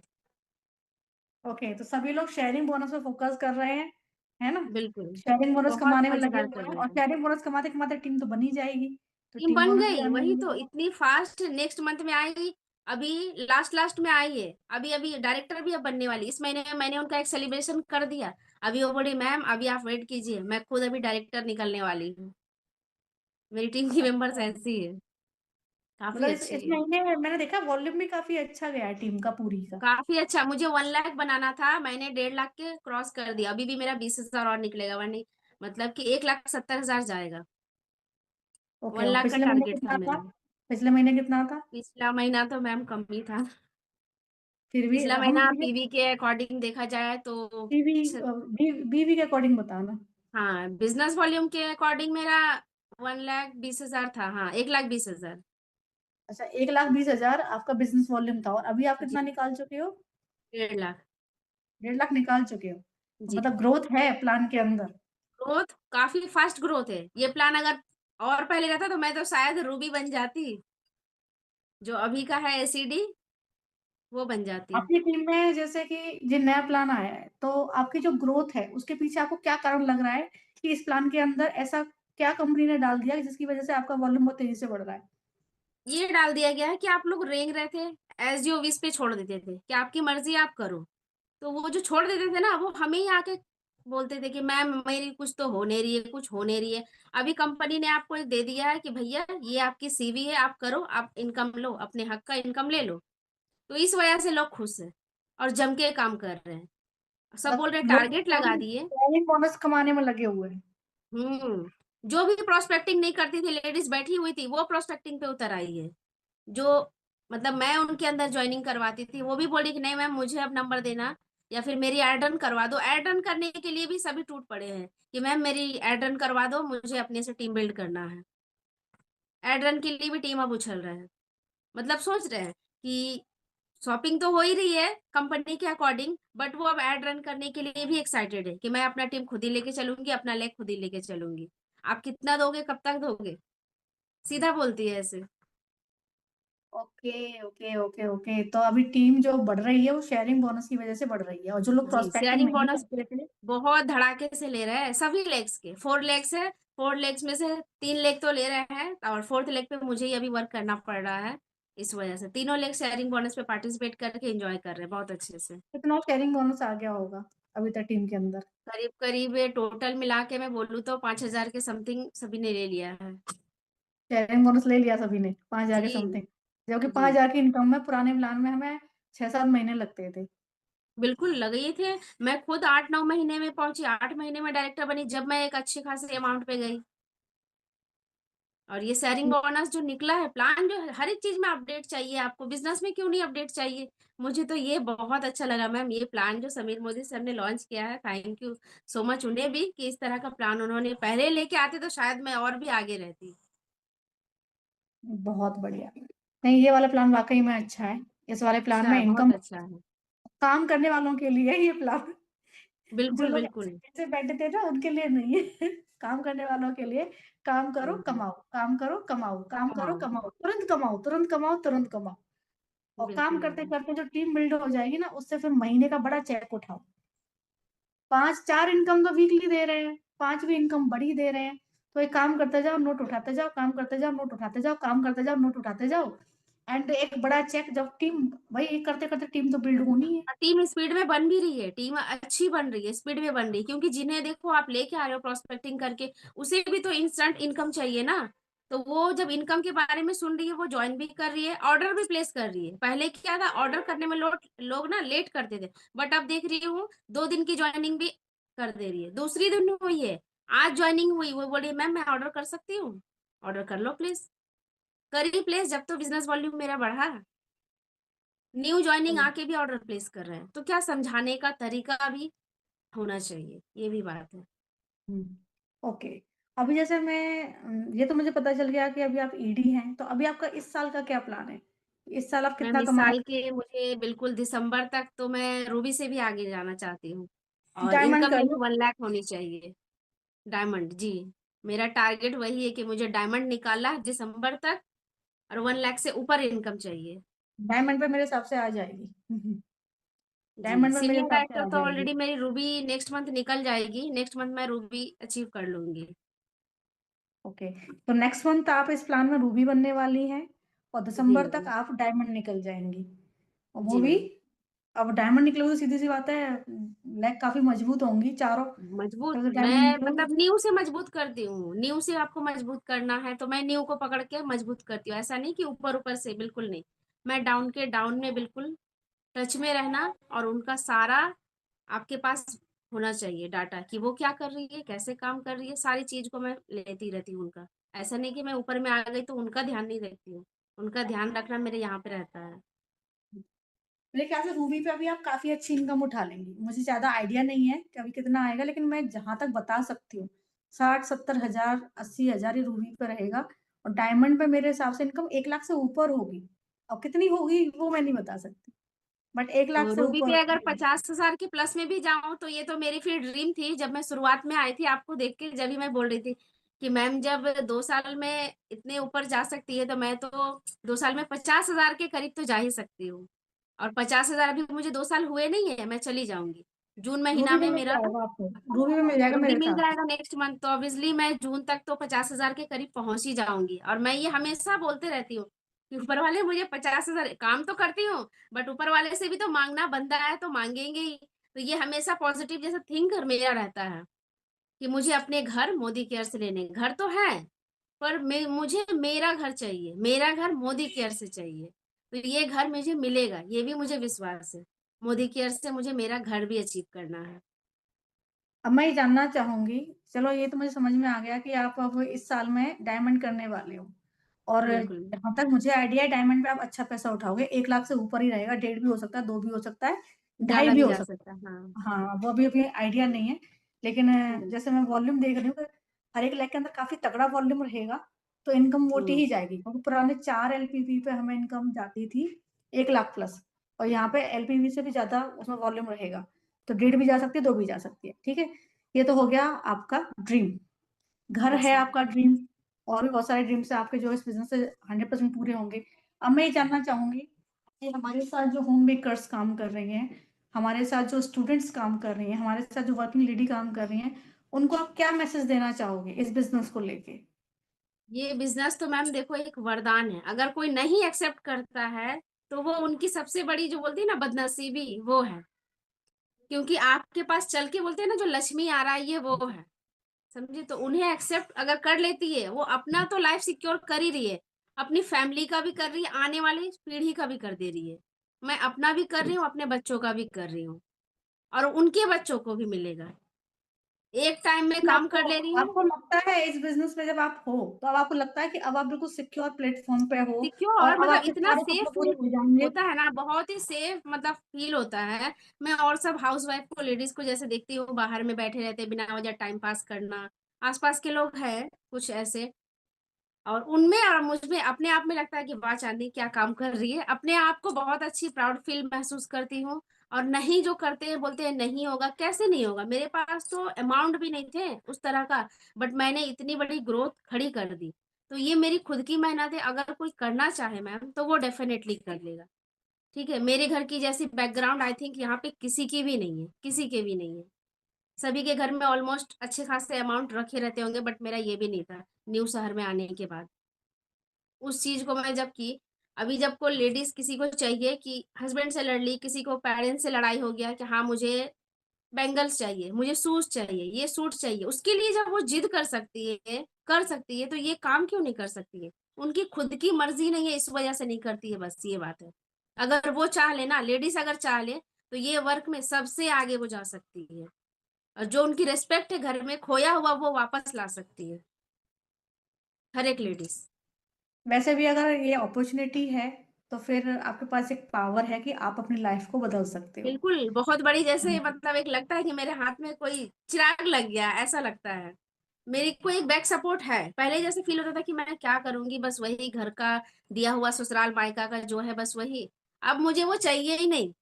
ओके, तो सभी लोग शेयरिंग बोनस पे फोकस कर रहे हैं, है ना? बिल्कुल। शेयरिंग बोनस बहुत कमाने में लगे मजेदार हुए कर हैं, रहे और हैं। शेयरिंग बोनस कमाते कमाते टीम तो बनी जाएगी, तो टीम टीम बन बोनस भी गई, आने वही तो, लगेगा। इतनी फास्ट नेक्स्ट मंथ में आएगी। अभी लास्ट लास्ट में आई है, अभी अभी डायरेक्टर भी अब बनने वाली, इस महीने में मैंने उनका एक सेलिब्रेशन कर दिया। अभी वो बोली मैम अभी आप वेट कीजिए, मैं खुद अभी डायरेक्टर निकलने वाली हूँ। मेरी टीम की मेंबर्स अच्छा। ऐसी है, काफी मतलब इस अच्छी है। महीने में मैंने देखा वॉल्यूम भी काफी अच्छा गया है टीम का, पूरी का। काफी अच्छा, मुझे 1 लाख बनाना था, मैंने 1.5 लाख के क्रॉस कर दिया, अभी भी मेरा 20,000 और निकलेगा, वरना मतलब कि 1,70,000 जाएगा। ओके, वन और लाख का पिछले महीने टारगेट था कितना था? मेरा। पिछले महीने कितना था? पिछला महीना तो मैम कम ही था। फिर भी पिछला हम महीना पीवी के अकॉर्डिंग देखा जाए तो बीवी छ- बीवी के अकॉर्डिंग बताना। हाँ, बिजनेस वॉल्यूम के अकॉर्डिंग मेरा 1,20,000 था, हाँ, 1,20,000। अच्छा, 1,20,000 आपका बिजनेस वॉल्यूम था, और अभी आप जी। कितना निकाल चुके हो? 1.5 लाख। 1,50,000 निकाल चुके हो, तो जी। मतलब ग्रोथ है प्लान के अंदर। ग्रोथ, काफी फास्ट ग्रोथ है, ये प्लान अगर और पहले रहता तो मैं तो शायद रूबी बन जाती, जो अभी का है एसीडी, वो बन जाती। आपकी टीम में जैसे कि ये नया प्लान आया है, तो आपकी जो ग्रोथ है उसके पीछे आपको क्या कारण लग रहा है कि इस प्लान के अंदर ऐसा क्या कंपनी ने डाल दिया जिसकी वजह से आपका वॉल्यूम बहुत तेजी से बढ़ रहा है? ये डाल दिया गया है कि आप लोग रेंग रहे थे, एस यू विश पे छोड़ देते थे कि आपकी मर्जी आप करो, तो वो जो छोड़ देते थे ना वो हमें ही आके बोलते थे कि मैम मेरी कुछ तो हो नहीं रही है, कुछ हो नहीं रही है। अभी कंपनी ने आपको एक दे दिया है कि भैया ये आपकी सीवी है, आप करो, आप इनकम लो, अपने हक का इनकम ले लो। तो इस वजह से लोग खुश हैं और जम के काम कर रहे हैं, सब बोल मतलब रहे लोग टारगेट लगा दिए। साइन बोनस कमाने में लगे हुए हैं। जो भी प्रोस्पेक्टिंग नहीं करती थी, लेडीज बैठी हुई थी, वो प्रोस्पेक्टिंग पे उतर आई है। जो मतलब मैं उनके अंदर ज्वाइनिंग करवाती थी, वो भी बोली कि नहीं मैम मुझे अब नंबर देना, या फिर मेरी एड रन करवा दो। एड रन करने के लिए भी सभी टूट पड़े हैं कि मैम मेरी एड रन करवा दो, मुझे अपने से टीम बिल्ड करना है। एड रन के लिए भी टीम अब उछल रहे हैं, मतलब सोच रहे हैं कि शॉपिंग तो हो ही रही है कंपनी के अकॉर्डिंग, बट वो अब एड रन करने के लिए भी एक्साइटेड है कि मैं अपना टीम खुद ही लेके चलूंगी, अपना लेग खुद ही लेके चलूंगी। आप कितना दोगे, कब तक दोगे, सीधा बोलती है ऐसे। ओके ओके ओके ओके, तो अभी टीम जो बढ़ रही है वो शेयरिंग बोनस की वजह से बढ़ रही है, और जो लोग जी, प्रोस्पेक्टिंग शेयरिंग नहीं बोनस करते थे। बहुत धड़ाके से ले रहे हैं, सभी लेग्स के 4 लेग्स है, 4 लेग्स में से 3 लेग तो ले रहे हैं, और 4th लेग पे मुझे ही अभी वर्क करना पड़ रहा है। इस वजह से तीनों लेग शेयरिंग बोनस पे पार्टिसिपेट करके एंजॉय कर रहे हैं बहुत अच्छे से। कितना शेयरिंग बोनस आ गया होगा अभी तक टीम के अंदर? करीब करीब टोटल मिला के मैं बोलूँ तो 5,000 के समथिंग सभी ने ले लिया है। शेयरिंग बोनस ले लिया सभी ने, 5,000 के जी। समथिंग? जबकि जी 5,000 की इनकम में पुराने प्लान में हमें 6-7 महीने लगते थे। बिल्कुल लगे थे। मैं खुद 8-9 महीने में पहुंची, 8 महीने में डायरेक्टर बनी जब मैं एक अच्छे खासे अमाउंट पे गई। और ये शेयरिंग बोनस जो निकला है प्लान, जो है हर एक चीज में अपडेट चाहिए आपको, बिजनेस में क्यों नहीं अपडेट चाहिए। मुझे तो ये बहुत अच्छा लगा मैम, ये प्लान जो समीर मोदी सर ने लॉन्च किया है, थैंक यू सो मच उन्हें भी कि इस तरह का प्लान उन्होंने पहले लेके आते तो शायद मैं और भी आगे रहती। बहुत बढ़िया। नहीं, ये वाला प्लान वाकई में अच्छा है। इस वाले प्लान अच्छा में है, इनकम, बहुत अच्छा है। काम करने वालों के लिए ये प्लान। जो बिल्कुल लोग बिल्कुल। ऐसे बैठे थे ना, उनके लिए नहीं है। काम करने वालों के लिए। काम करो हम्म, कमाओ, काम करो कमाओ, काम करो कमाओ। कमाओ, तुरंत कमाओ, तुरंत कमाओ, तुरंत कमाओ। और काम बिल्कुल करते मैडम। करते जो टीम बिल्ड हो जाएगी ना, उससे फिर महीने का बड़ा चेक उठाओ। 5-4 इनकम तो वीकली दे रहे हैं, 5वीं इनकम बड़ी दे रहे हैं। तो एक काम करते जाओ, नोट उठाते जाओ, काम करते जाओ, नोट उठाते जाओ, काम करते जाओ, नोट उठाते जाओ। एंड एक बड़ा चेक जब टीम, भाई ये करते करते टीम तो बिल्ड होनी है। टीम स्पीड में बन भी रही है, टीम अच्छी बन रही है, स्पीड में बन रही है, क्योंकि जिन्हें देखो आप लेके आ रहे हो प्रोस्पेक्टिंग करके, उसे भी तो इंस्टेंट इनकम चाहिए ना। तो वो जब इनकम के बारे में सुन रही है, वो ज्वाइन भी कर रही है, ऑर्डर भी प्लेस कर रही है। पहले क्या था, ऑर्डर करने में लोग ना लेट करते थे, बट अब देख रही हूँ 2 दिन की ज्वाइनिंग भी कर दे रही है, दूसरी दिन हुई है, आज ज्वाइनिंग हुई, वो बोली मैम मैं ऑर्डर कर सकती हूँ। ऑर्डर कर लो प्लीज, करिए प्लेस, जब तो बिजनेस वॉल्यूम मेरा बढ़ा। न्यू ज्वाइनिंग आके भी ऑर्डर प्लेस कर रहे हैं, तो क्या समझाने का तरीका भी होना चाहिए, ये भी बात है। ओके। अभी जैसे मैं, ये तो मुझे पता चल गया कि अभी आप ईडी हैं, तो अभी आपका इस साल का क्या प्लान है? इस साल आप मैम कितना इस साल कमाएंगे? के मुझे बिल्कुल दिसंबर तक तो मैं रूबी से भी आगे जाना चाहती हूँ, और डायमंड इनकम कर मेरी लो। 1 लाख होनी चाहिए। डायमंड जी, मेरा टारगेट वही है कि मुझे डायमंड निकालना है दिसंबर तक, और 1 लाख से ऊपर इनकम चाहिए। डायमंड पे मेरे हिसाब से आ जाएगी। जी डायमंड पे मेरे सीनियर हिसाब से डायरेक्टर आ तो जाएगी। ऑलरेडी मेरी रूबी नेक्स्ट मंथ निकल जाएगी, नेक्स्ट मंथ मैं रूबी अचीव कर लूंगी। ओके। तो नेक्स्ट मंथ आप इस प्लान में रूबी बनने वाली हैं, और जी दिसंबर तक मैम। आप डायमंड निकल जाएंगी। और वो जी भी, मैम। अब डायमंड निकलोगे तो सीधी सी बात है, लेग काफी मजबूत होंगी चारों। मजबूत, तो डायमंड मैं निकलोगे। मतलब न्यू से मजबूत करती हूँ, न्यू से आपको मजबूत करना है तो मैं न्यू को पकड़ के मजबूत करती हूँ, ऐसा नहीं कि ऊपर ऊपर से, बिल्कुल नहीं। मैं डाउन के डाउन में बिल्कुल टच में रहना, और उनका सारा आपके पास होना चाहिए डाटा, कि वो क्या कर रही है, कैसे काम कर रही है, सारी चीज को मैं लेती रहती हूँ उनका। ऐसा नहीं कि मैं ऊपर में आ गई तो उनका ध्यान नहीं रखती हूँ, उनका ध्यान रखना मेरे यहाँ पे रहता है। मेरे ख्याल से रूबी पे अभी आप काफी अच्छी इनकम उठा लेंगी। मुझे ज्यादा आइडिया नहीं है कि अभी कितना आएगा, लेकिन मैं जहां तक बता सकती हूँ, 60-70 हजार, 80 हजार ये रूबी पे रहेगा। और डायमंड पे मेरे हिसाब से इनकम 1 लाख से ऊपर होगी। अब कितनी होगी वो मैं नहीं बता सकती, बट 1 लाख तो से रूबी ऊपर पे अगर होगी। 50,000 के प्लस में भी जाऊं तो ये तो मेरी फिर ड्रीम थी, जब मैं शुरुआत में आई थी आपको देख के, जब भी मैं बोल रही थी कि मैम जब 2 साल में इतने ऊपर जा सकती है, तो मैं तो 2 साल में 50,000 के करीब तो जा ही सकती हूँ। और 50,000 अभी मुझे 2 साल हुए नहीं है, मैं चली जाऊंगी। जून महीना रूबी पे में मिल मेरा जाएगा आपको, रूबी पे मिल जाएगा रूबी मेरे मिल हिसाब से। जाएगा नेक्स्ट मंथ, तो ऑब्वियसली मैं जून तक तो 50,000 के करीब पहुंच ही जाऊंगी। और मैं ये हमेशा बोलते रहती हूँ कि ऊपर वाले मुझे 50,000, काम तो करती हूँ बट ऊपर वाले से भी तो मांगना बनता है, तो मांगेंगे ही। तो ये हमेशा पॉजिटिव जैसा थिंकर मेरा रहता है, कि मुझे अपने घर मोदी केयर से लेने, घर तो है पर मुझे मेरा घर चाहिए, मेरा घर मोदी केयर से चाहिए। तो ये घर मुझे मिलेगा, ये भी मुझे विश्वास है। मोदी केयर से मुझे मेरा घर भी अचीव करना है। अब मैं ये जानना चाहूंगी, चलो ये तो मुझे समझ में आ गया कि आप अब इस साल में डायमंड करने वाले हो। और बिल्कुल। जहां तक मुझे आइडिया है, डायमंड पे आप अच्छा पैसा उठाओगे, 1 लाख से ऊपर ही रहेगा। 1.5 भी हो सकता है, 2 भी हो सकता है, ढाई ज्यादा भी भी हो जा सकता सकता है, हाँ। है। हाँ, वो अभी अभी आइडिया नहीं है। लेकिन हम्म। जैसे मैं वॉल्यूम देख रही हूँ कि हर एक लाख के अंदर काफी तगड़ा वॉल्यूम रहेगा। तो इनकम मोटी ही हम्म। जाएगी, क्योंकि पुराने 4 LPV पे हमें इनकम जाती थी 1 लाख प्लस। और यहाँ पे LPV से भी ज्यादा उसमें वॉल्यूम रहेगा। तो 1.5 भी जा सकती है, 2 भी जा सकती है, ठीक है। ये तो हो गया आपका ड्रीम, घर यस है मैम। आपका ड्रीम। और भी बहुत सारे ड्रीम्स है आपके जो इस बिजनेस से 100% पूरे होंगे। अब मैं ये जानना चाहूंगी कि हमारे साथ जो होम मेकर्स काम कर रही हैं, हमारे साथ जो स्टूडेंट्स काम कर रही हैं, हमारे साथ जो वर्किंग लेडी काम कर रही हैं, उनको आप क्या मैसेज देना चाहोगे इस बिजनेस को लेके? ये बिजनेस तो मैम देखो एक वरदान है, अगर कोई नहीं एक्सेप्ट करता है तो वो उनकी सबसे बड़ी जो बोलती है ना बदनसीबी, वो है। क्योंकि आपके पास चल के बोलते हैं ना जो लक्ष्मी आ रहा है, ये वो है। समझे, तो उन्हें एक्सेप्ट अगर कर लेती है, वो अपना तो लाइफ सिक्योर कर ही रही है, अपनी फैमिली का भी कर रही है, आने वाली पीढ़ी का भी कर दे रही है। मैं अपना भी कर रही हूँ, अपने बच्चों का भी कर रही हूँ, और उनके बच्चों को भी मिलेगा। एक टाइम में लेकिन काम आपको कर ले रही हूँ। आपको लगता है इस बिजनेस में जब आप हो, तो अब आपको लगता है कि अब आप बिल्कुल सिक्योर प्लेटफॉर्म पे हो और सिक्योर अब मतलब आपके इतना सारे सेफ सपने पूरे हो जाएंगे? होता है ना, बहुत ही सेफ मतलब फील होता है। मैं और सब हाउसवाइफ को, लेडीज को जैसे देखती हूँ बाहर में बैठे रहते हैं बिना वजह टाइम पास करना, आसपास के लोग हैं कुछ ऐसे, और उनमें और मुझमें अपने आप में लगता है कि वाह चांदी क्या काम कर रही है, अपने आप को बहुत अच्छी प्राउड फील महसूस करती हूँ। और नहीं जो करते हैं बोलते हैं नहीं होगा, कैसे नहीं होगा, मेरे पास तो अमाउंट भी नहीं थे उस तरह का, बट मैंने इतनी बड़ी ग्रोथ खड़ी कर दी। तो ये मेरी खुद की मेहनत है, अगर कोई करना चाहे मैम तो वो डेफिनेटली कर लेगा। ठीक है, मेरे घर की जैसी बैकग्राउंड आई थिंक यहाँ पे किसी की भी नहीं है, किसी के भी नहीं है। सभी के घर में ऑलमोस्ट अच्छे खासे अमाउंट रखे रहते होंगे, बट मेरा ये भी नहीं था न्यू शहर में आने के बाद। उस चीज को मैं जब की, अभी जब को लेडीज किसी को चाहिए कि हस्बैंड से लड़ ली, किसी को पेरेंट्स से लड़ाई हो गया कि हाँ मुझे बैंगल्स चाहिए, मुझे शूज चाहिए, ये सूट चाहिए, उसके लिए जब वो जिद कर सकती है, कर सकती है, तो ये काम क्यों नहीं कर सकती है? उनकी खुद की मर्जी नहीं है, इस वजह से नहीं करती है, बस ये बात है। अगर वो चाह ले ना, लेडीज अगर चाह ले, तो ये वर्क में सबसे आगे वो जा सकती है, और जो उनकी रेस्पेक्ट है घर में खोया हुआ वो वापस ला सकती है, हर एक लेडीज। वैसे भी अगर ये अपॉर्चुनिटी है, तो फिर आपके पास एक पावर है कि आप अपनी लाइफ को बदल सकते हो। बिल्कुल, बहुत बड़ी, जैसे हम्म। मतलब एक लगता है कि मेरे हाथ में कोई चिराग लग गया, ऐसा लगता है। मेरी को एक बैक सपोर्ट है, पहले जैसे फील होता था कि मैं क्या करूंगी, बस वही घर का दिया हुआ ससुराल मायका का जो है बस वही, अब मुझे वो चाहिए ही नहीं।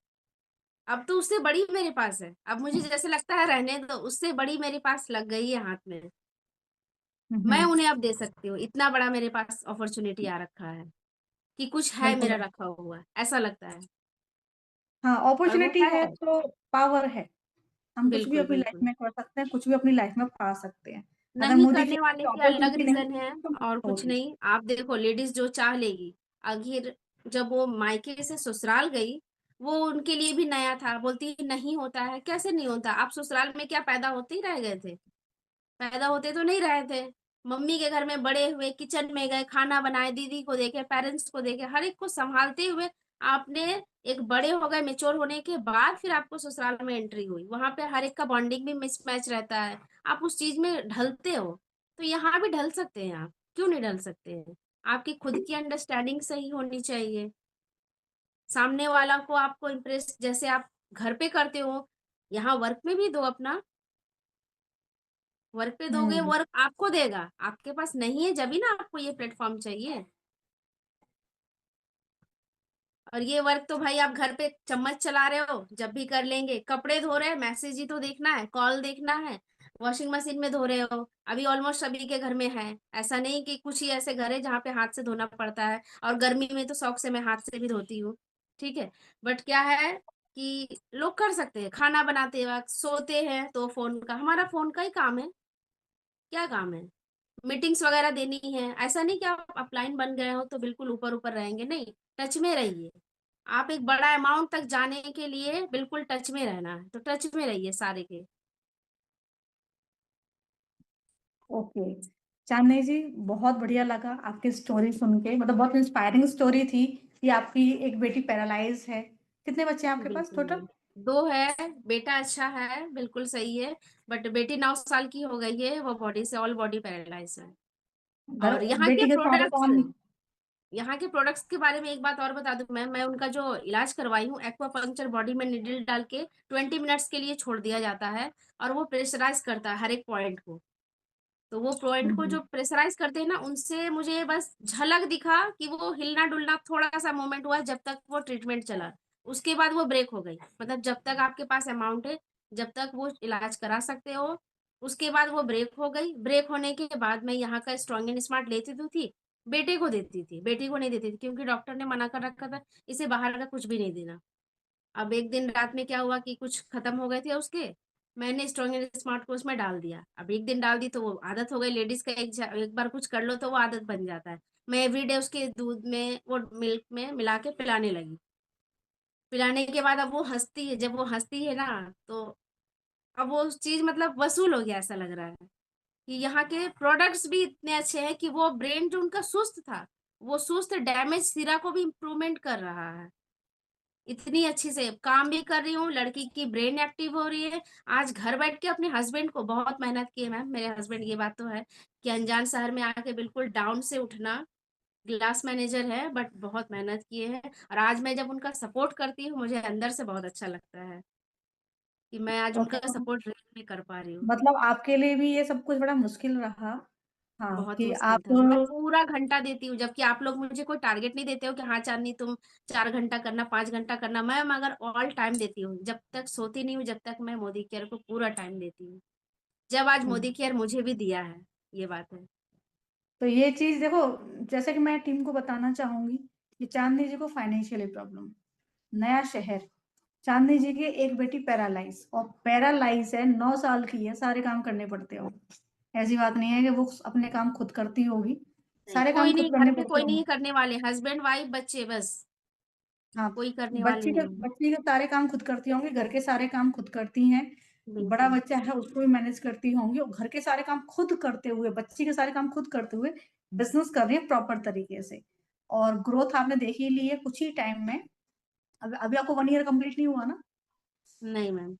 अब तो उससे बड़ी मेरे पास है, अब मुझे जैसे लगता है रहने दो, उससे बड़ी मेरे पास लग गई है हाथ में। मैं हम्म। उन्हें अब दे सकती हूँ, इतना बड़ा मेरे पास अपॉर्चुनिटी आ रखा है कि कुछ है मेरा बिल्कुल। रखा हुआ, ऐसा लगता है। हाँ, और वो अपॉर्चुनिटी है। है तो पावर है। हम कुछ भी बिल्कुल अपनी लाइफ बिल्कुल। में कर सकते हैं, कुछ भी अपनी लाइफ में पा सकते हैं। अगर नहीं मोदी की करने वाले के अलग अपॉर्चुनिटी नहीं रीजन है, होती तो और मुश्किल कुछ होती। नहीं, आप देखो लेडीज जो चाह लेगी, आखिर जब वो मायके से ससुराल गई, वो उनके लिए भी नया था, बोलती नहीं होता है, कैसे नहीं होता, आप ससुराल में क्या पैदा होते ही रह गए थे? पैदा होते तो नहीं रहे थे, मम्मी के घर में बड़े हुए, किचन में गए, खाना बनाए, दीदी को देखे, पेरेंट्स को देखे, हर एक को संभालते हुए आपने एक बड़े हो गए, मेच्योर होने के बाद फिर आपको ससुराल में एंट्री हुई, वहां पे हर एक का बॉन्डिंग भी मिसमैच रहता है, आप उस चीज में ढलते हो। तो यहाँ भी ढल सकते हैं आप, क्यों नहीं ढल सकते हैं? आपकी खुद की अंडरस्टैंडिंग सही होनी चाहिए, सामने वाला को आपको इम्प्रेस जैसे आप घर पे करते हो, यहाँ वर्क में भी दो अपना। वर्क पे दोगे, हम्म। वर्क आपको देगा, आपके पास नहीं है जब भी ना आपको ये प्लेटफॉर्म चाहिए। और ये वर्क तो भाई आप घर पे चम्मच चला रहे हो जब भी कर लेंगे, कपड़े धो रहे हैं मैसेज ही तो देखना है, कॉल देखना है, वॉशिंग मशीन में धो रहे हो, अभी ऑलमोस्ट सभी के घर में है। ऐसा नहीं कि कुछ ही ऐसे घर है जहाँ पे हाथ से धोना पड़ता है, और गर्मी में तो शौक से मैं हाथ से भी धोती हूँ। ठीक है, बट क्या है कि लोग कर सकते हैं, खाना बनाते वक्त, सोते हैं तो फोन का, हमारा फोन का ही काम है, क्या काम है? मीटिंग्स वगैरह देनी है, ऐसा नहीं कि आप अपलाइन बन गए हो तो बिल्कुल ऊपर ऊपर रहेंगे, नहीं, टच में रहिए। आप एक बड़ा अमाउंट तक जाने के लिए बिल्कुल टच में रहना है, तो टच में रहिए सारे के। ओके। चांदनी जी, बहुत बढ़िया लगा आपकी स्टोरी सुन के, मतलब बहुत इंस्पायरिंग स्टोरी थी कि आपकी एक बेटी पैरालाइज है। कितने बच्चे हैं आपके पास बिल्कुल टोटल? बिल्कुल, दो है, बेटा अच्छा है, बिल्कुल सही है, बट बेटी 9 साल की हो गई है, वो बॉडी से ऑल बॉडी पैरालाइज है। घर और यहाँ के बेटी के सारे प्रोडक्ट्स, काम? यहाँ के प्रोडक्ट्स के बारे में एक बात और बता दूं मैं उनका जो इलाज करवाई हूँ, एक्वा पंक्चर, बॉडी में निडल डाल के 20 मिनट्स के लिए छोड़ दिया जाता है, और वो प्रेशराइज करता है हर एक पॉइंट को। तो वो पॉइंट को हम्म। जो प्रेशराइज करते हैं ना, उनसे मुझे बस झलक दिखा कि वो हिलना डुलना थोड़ा सा मूवमेंट हुआ जब तक वो ट्रीटमेंट चला, उसके बाद वो ब्रेक हो गई। मतलब जब तक आपके पास अमाउंट है, जब तक वो इलाज करा सकते हो, उसके बाद वो ब्रेक हो गई। ब्रेक होने के बाद मैं यहाँ का स्ट्रॉन्ग एंड स्मार्ट लेती तो थी, बेटे को देती थी, बेटी को नहीं देती थी, क्योंकि डॉक्टर ने मना कर रखा था इसे बाहर का कुछ भी नहीं देना। अब एक दिन रात में क्या हुआ कि कुछ खत्म हो गए थे उसके, मैंने स्ट्रॉन्ग एंड स्मार्ट को उसमें डाल दिया। अब एक दिन डाल दी तो वो आदत हो गई, लेडीज का एक बार कुछ कर लो तो वो आदत बन जाता है। मैं एवरीडे उसके दूध में वो मिल्क में मिला के पिलाने लगी। पिलाने के बाद अब वो हंसती है, जब वो हंसती है ना, तो अब वो चीज मतलब वसूल हो गया, ऐसा लग रहा है कि यहाँ के प्रोडक्ट्स भी इतने अच्छे हैं कि वो ब्रेन जो उनका सुस्त था, वो सुस्त डैमेज सिरा को भी इम्प्रूवमेंट कर रहा है। इतनी अच्छी से काम भी कर रही हूँ, लड़की की ब्रेन एक्टिव हो रही है। आज घर बैठ के अपने हस्बैंड को बहुत मेहनत की है मैम, मेरे हस्बैंड, ये बात तो है कि अनजान शहर में आके बिल्कुल डाउन से उठना, क्लास मैनेजर है बट बहुत मेहनत किए हैं। और आज मैं जब उनका सपोर्ट करती हूँ मुझे अंदर से बहुत अच्छा लगता है कि मैं आज ओके, उनका सपोर्ट रियल में कर पा रही हूँ। मतलब आपके लिए भी ये सब कुछ बड़ा मुश्किल रहा। हाँ, बहुत कि मुश्किल आप था, मैं पूरा घंटा देती हूँ, जबकि आप लोग मुझे कोई टारगेट नहीं देते हो कि हाँ चांदनी तुम 4 घंटा करना, 5 घंटा करना। मैं मगर ऑल टाइम देती हूँ, जब तक सोती नहीं हूँ, जब तक मैं मोदी केयर को पूरा टाइम देती हूँ। जब आज मोदी केयर मुझे भी दिया है, ये बात है। तो ये चीज देखो, जैसे कि मैं टीम को बताना चाहूंगी कि चांदनी जी को फाइनेंशियली प्रॉब्लम, नया शहर, चांदनी जी की एक बेटी पैरालाइज, और पैरालाइज है, 9 साल की है, सारे काम करने पड़ते हो। ऐसी बात नहीं है कि वो अपने काम खुद करती होगी, नहीं, सारे काम कोई खुद नहीं, घर करने पे पड़ते कोई नहीं होंगे। करने वाले, हस्बैंड वाइफ बच्चे बस, हाँ, कोई करने वाले बच्ची के नहीं है। बच्ची के सारे काम खुद करती होंगी, घर के सारे काम खुद करती हैं। बड़ा बिल्कुल। बच्चा है उसको भी मैनेज करती होंगी, और घर के सारे काम खुद करते हुए, बच्ची के सारे काम खुद करते हुए बिजनेस कर रही है प्रॉपर तरीके से। और ग्रोथ आपने देख ही ली है कुछ ही टाइम में। अभी आपको 1 ईयर कंप्लीट नहीं हुआ ना? नहीं मैम,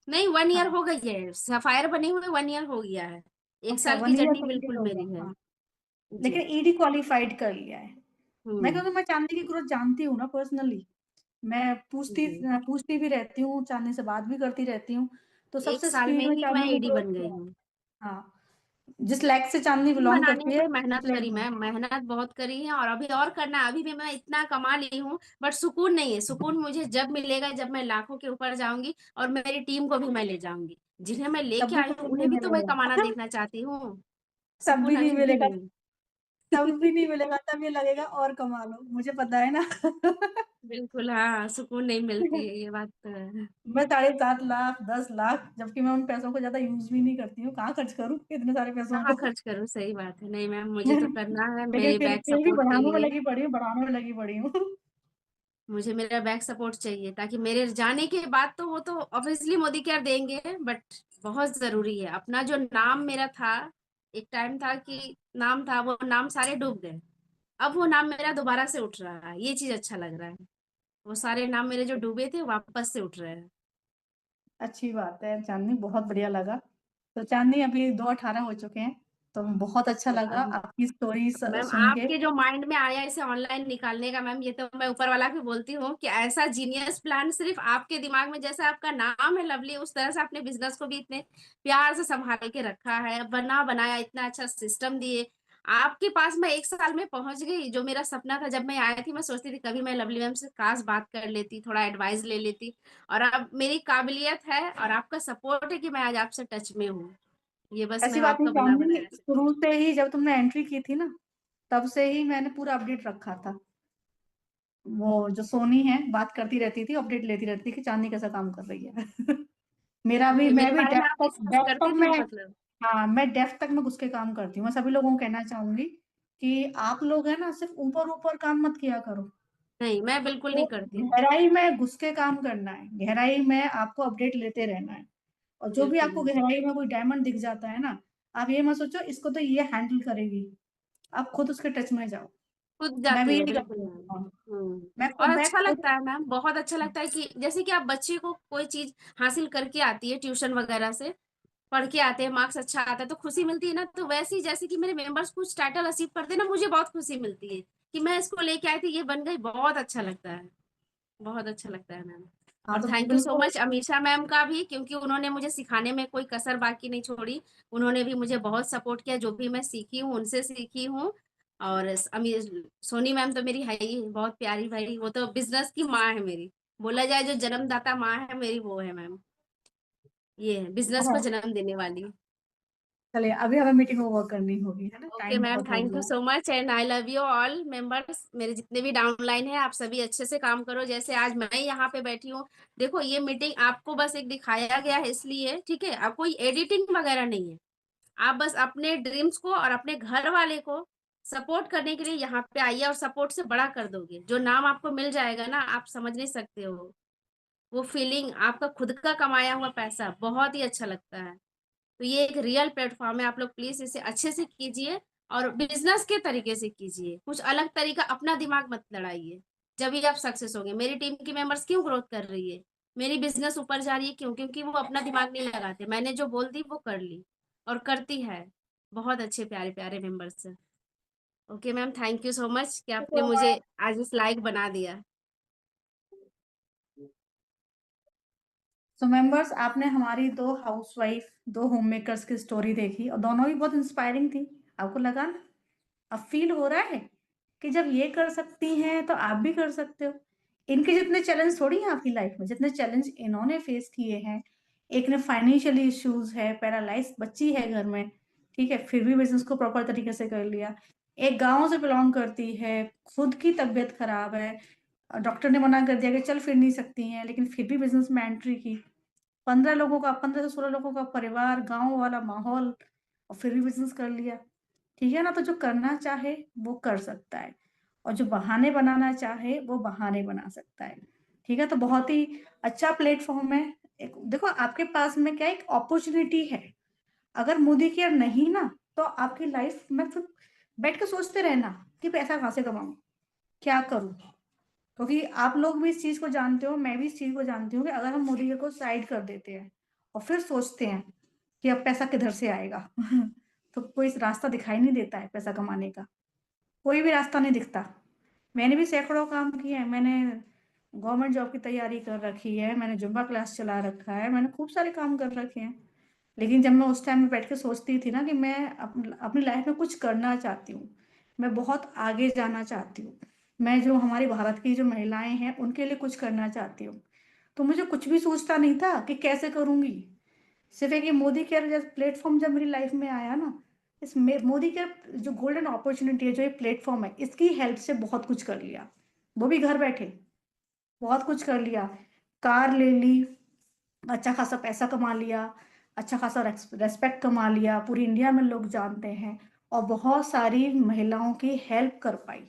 नहीं 1 ईयर हाँ, हो गई है, सफायर बने हुए 1 ईयर हो गया है। एक अच्छा, साल की 1 ईयर जर्नी कंप्लीट बिल्कुल हो गया, मेरी है। हाँ। जी। लेकिन ईडी क्वालिफाइड कर लिया है। मैं, हम्म। क्योंकि मैं चांदनी की ग्रोथ जानती हूँ ना पर्सनली, मैं पूछती जी। पूछती भी रहती हूँ, चांदनी से बात भी करती रहती हूँ, तो एक सबसे साल में स्पीड में ही मैं चांदनी की एडी ग्रोथ बन गई किया है। हूँ। हाँ, जिस लैक से चांदनी बिलोंग बनाने करती है पे उस मेहनत लैक करी में। मैम, मेहनत बहुत करी है, और अभी और करना है। अभी भी मैं इतना कमा ली हूँ बट सुकून नहीं है। सुकून मुझे जब मिलेगा जब मैं लाखों के ऊपर जाऊंगी और मेरी टीम को भी मैं ले जाऊंगी। जिन्हें मैं तब लेके भी आई हूँ सुकून नहीं उन्हें भी तो मैं मिलेगा। कमाना देखना चाहती हूँ। तब भी सुकून नहीं अभी भी मिलेगा, नहीं। तब भी नहीं मिलेगा, तब ये लगेगा और कमा लो, मुझे पता है ना। बिल्कुल, हाँ, सुकून नहीं मिलती है, ये बात तो है। मैं 7.5 लाख, 10 लाख, जबकि मैं उन पैसों को ज्यादा यूज भी नहीं करती हूँ, कहाँ खर्च करूँ इतने सारे पैसों कहाँ को। खर्च करूँ, सही बात है। नहीं मैम, मुझे तो करना है लेकिन मेरे बैक फिर भी सपोर्ट के बढ़ाने में लिए। लगी पड़ी हूँ, बढ़ाने में लगी पड़ी हूँ। मुझे मेरा बैक सपोर्ट चाहिए ताकि मेरे जाने के बाद तो वो तो ऑब्वियसली मोदी केयर देंगे, बट बहुत जरूरी है। अपना जो नाम मेरा था, एक टाइम था कि नाम था, वो नाम सारे डूब गए। अब वो नाम मेरा दोबारा से उठ रहा है, ये चीज अच्छा लग रहा है। वो सारे नाम मेरे जो डूबे थे वापस से उठ रहे हैं। अच्छी बात है चांदनी, बहुत बढ़िया लगा। तो चांदनी अभी 2:18 हो चुके हैं, तो बहुत अच्छा लगा मैम, आपकी स्टोरी मैम सुन के। आपके जो माइंड में आया इसे ऑनलाइन निकालने का, मैम ये तो मैं ऊपर वाला भी बोलती हूँ कि ऐसा जीनियस प्लान सिर्फ आपके दिमाग में, जैसा आपका नाम है लवली, उस तरह से आपने बिजनेस को भी इतने प्यार से संभाल के रखा है, बना बनाया, इतना अच्छा सिस्टम दिए। आपके पास मैं 1 साल में पहुंच गई। जो मेरा सपना था, जब मैं आई थी मैं सोचती थी कभी मैं लवली मैम से काश बात कर लेती, थोड़ा एडवाइस ले लेती। और अब मेरी काबिलियत है और आपका सपोर्ट है कि मैं आज आपसे टच में हूँ। ये बस मैं ऐसी बात नहीं आपका भला चांदनी, बनाया। शुरू से ही जब तुमने एंट्री की थी ना, तब से ही मैंने पूरा अपडेट रखा था। वो जो सोनी है बात करती रहती थी, अपडेट लेती रहती थी कि चांदनी कैसा काम कर रही है। मेरा भी, ओके, मैं मेरे भी बारे में आप डिस्कस डेप्थ तक करती थी मैं, मतलब। हाँ, मैं डेप्थ तक मैं घुस के काम करती हूँ। मैं सभी लोगों को कहना चाहूंगी कि आप लोग है ना, सिर्फ ऊपर ऊपर काम मत किया करो, नहीं, मैं बिल्कुल तो नहीं करती हूँ। गहराई में घुस के काम करना है, गहराई में आपको अपडेट लेते रहना है। और जो भी बिल्कुल आपको नहीं। गहराई में कोई डायमंड दिख जाता है ना, आप ये मत सोचो इसको तो ये हैंडल करेगी, आप खुद उसके टच में जाओ। खुद मैं जाती भी है, यही बिल्कुल करती हूँ, मैम। हाँ। और मैं अच्छा खुद लगता है मैम, बहुत अच्छा लगता है कि जैसे कि आप बच्चे को कोई चीज हासिल करके आती है ट्यूशन वगैरह से, पढ़ के आते हैं, मार्क्स अच्छा आता है तो खुशी मिलती है ना, तो वैसे ही जैसे कि मेरे मेंबर्स कुछ टाइटल अचीव करते हैं ना, मुझे बहुत खुशी मिलती है कि मैं इसको लेके आई थी, ये बन गई। बहुत अच्छा लगता है, बहुत अच्छा लगता है मैम। हाँ, और तो थैंक यू सो बिल्कुल। मच अमीषा मैम का भी, क्योंकि उन्होंने मुझे सिखाने में कोई कसर बाकी नहीं छोड़ी। उन्होंने भी मुझे बहुत सपोर्ट किया, जो भी मैं सीखी हूँ उनसे सीखी हूँ। और अमी सोनी मैम तो मेरी है ही बहुत प्यारी भाई, वो तो बिजनेस की माँ है मेरी। बोला जाए जो जन्मदाता माँ है मेरी, वो है मैम। ये है बिजनेस को हाँ, जन्म देने वाली। चलिए, अभी हमें मीटिंग ओवर करनी होगी, है ना, ओके टाइम मैम, बहुत हो थैंक यू गया। So much and I love you all members. मेरे जितने भी डाउनलाइन है, आप सभी अच्छे से काम करो जैसे आज मैं यहाँ पे बैठी हूँ। देखो ये मीटिंग आपको बस एक दिखाया गया है इसलिए, ठीक है, अब कोई एडिटिंग वगैरह नहीं है। आप बस अपने ड्रीम्स को और अपने घर वाले को सपोर्ट करने के लिए यहाँ पे आइए, और सपोर्ट से बड़ा कर दोगे। जो नाम आपको मिल जाएगा ना, आप समझ नहीं सकते हो। वो फीलिंग, आपका खुद का कमाया हुआ पैसा बहुत ही अच्छा लगता है। तो ये एक रियल प्लेटफॉर्म है, आप लोग प्लीज इसे अच्छे से कीजिए और बिजनेस के तरीके से कीजिए, कुछ अलग तरीका, अपना दिमाग मत लड़ाइए, जब ही आप सक्सेस होंगे। मेरी टीम की मेंबर्स क्यों ग्रोथ कर रही है, मेरी बिजनेस ऊपर जा रही है, क्यों? क्योंकि वो अपना दिमाग नहीं लगाते, मैंने जो बोल दी वो कर ली और करती है। बहुत अच्छे प्यारे प्यारे मेंबर्स हैं। Okay ma'am, thank you so much कि आपने तो मुझे आज इस लायक बना दिया। सो मेंबर्स, आपने हमारी दो हाउसवाइफ, दो होम मेकर्स की स्टोरी देखी और दोनों भी बहुत इंस्पायरिंग थी। आपको लगा ना, अब फील हो रहा है कि जब ये कर सकती हैं तो आप भी कर सकते हो। इनके जितने चैलेंज थोड़ी हैं आपकी लाइफ में, जितने चैलेंज इन्होंने फेस किए हैं। एक ने फाइनेंशियली इश्यूज है, पैरालाइज बच्ची है घर में, ठीक है, फिर भी बिजनेस को प्रॉपर तरीके से कर लिया। एक गांव से बिलोंग करती है, खुद की तबीयत खराब है, डॉक्टर ने मना कर दिया कि चल फिर नहीं सकती हैं, लेकिन फिर भी बिजनेस में एंट्री की। 15 से 16 लोगों का परिवार, गांव वाला माहौल, और फिर भी बिजनेस कर लिया। ठीक है ना, तो जो करना चाहे वो कर सकता है, और जो बहाने बनाना चाहे वो बहाने बना सकता है। ठीक है, तो बहुत ही अच्छा प्लेटफॉर्म है। एक देखो, आपके पास में क्या एक अपॉर्चुनिटी है। अगर मोदी केयर नहीं ना, तो आपकी लाइफ में फिर बैठ के सोचते रहना कि पैसा कहाँ से कमाऊं, क्या करूं। क्योंकि आप लोग भी इस चीज को जानते हो, मैं भी इस चीज को जानती हूँ कि अगर हम मोदी केयर को साइड कर देते हैं और फिर सोचते हैं कि अब पैसा किधर से आएगा तो कोई रास्ता दिखाई नहीं देता है पैसा कमाने का, कोई भी रास्ता नहीं दिखता। मैंने भी सैकड़ों काम किए हैं, मैंने गवर्नमेंट जॉब की तैयारी कर रखी है, मैंने जुम्बा क्लास चला रखा है, मैंने खूब सारे काम कर रखे हैं। लेकिन जब मैं उस टाइम में बैठ के सोचती थी ना कि मैं अपनी लाइफ में कुछ करना चाहती हूँ, मैं बहुत आगे जाना चाहती हूँ, मैं जो हमारी भारत की जो महिलाएं हैं उनके लिए कुछ करना चाहती हूँ, तो मुझे कुछ भी सोचता नहीं था कि कैसे करूंगी। सिर्फ एक ये मोदी केयर जैसे प्लेटफॉर्म जब मेरी लाइफ में आया ना, मोदी केयर जो गोल्डन अपॉर्चुनिटी है, जो ये प्लेटफॉर्म है, इसकी हेल्प से बहुत कुछ कर लिया। वो भी घर बैठे बहुत कुछ कर लिया। कार ले ली, अच्छा खासा पैसा कमा लिया, अच्छा खासा रेस्पेक्ट कमा लिया, पूरी इंडिया में लोग जानते हैं, और बहुत सारी महिलाओं की हेल्प कर पाई,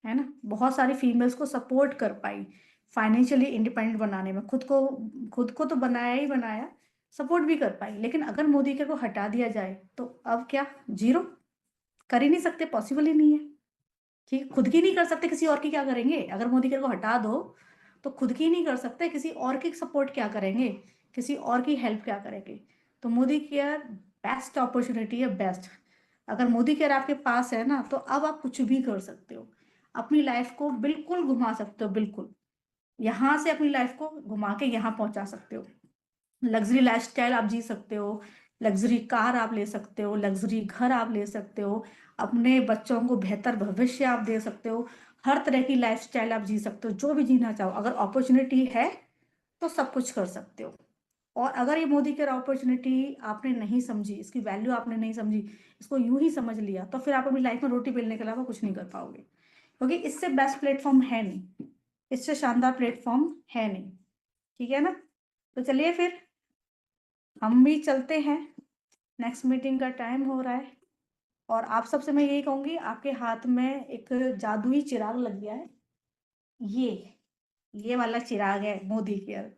है ना, बहुत सारी फीमेल्स को सपोर्ट कर पाई, फाइनेंशियली इंडिपेंडेंट बनाने में। खुद को तो बनाया ही बनाया, सपोर्ट भी कर पाई। लेकिन अगर मोदी के को हटा दिया जाए तो अब क्या, जीरो, कर ही नहीं सकते, पॉसिबल ही नहीं है। ठीक है, खुद की नहीं कर सकते, किसी और की क्या करेंगे? अगर मोदी केयर को हटा दो तो खुद की नहीं कर सकते, किसी और की सपोर्ट क्या करेंगे, किसी और की हेल्प क्या करेंगे? तो मोदी केयर बेस्ट अपॉर्चुनिटी है, बेस्ट। अगर मोदी केयर आपके पास है ना, तो अब आप कुछ भी कर सकते हो, अपनी लाइफ को बिल्कुल घुमा सकते हो, बिल्कुल यहाँ से अपनी लाइफ को घुमा के यहाँ पहुंचा सकते हो। लग्जरी लाइफस्टाइल आप जी सकते हो, लग्जरी कार आप ले सकते हो, लग्जरी घर आप ले सकते हो, अपने बच्चों को बेहतर भविष्य आप दे सकते हो, हर तरह की लाइफस्टाइल आप जी सकते हो, जो भी जीना चाहो। अगर अपॉर्चुनिटी है तो सब कुछ कर सकते हो। और अगर ये मोदी केयर अपॉर्चुनिटी आपने नहीं समझी, इसकी वैल्यू आपने नहीं समझी, इसको यूं ही समझ लिया, तो फिर आप अपनी लाइफ में रोटी बेलने के अलावा कुछ नहीं कर पाओगे। क्योंकि इससे बेस्ट प्लेटफॉर्म है नहीं, इससे शानदार प्लेटफॉर्म है नहीं। ठीक है ना, तो चलिए फिर हम भी चलते हैं, नेक्स्ट मीटिंग का टाइम हो रहा है। और आप सबसे मैं यही कहूंगी, आपके हाथ में एक जादुई चिराग लग गया है, ये ये वाला चिराग है मोदी केयर।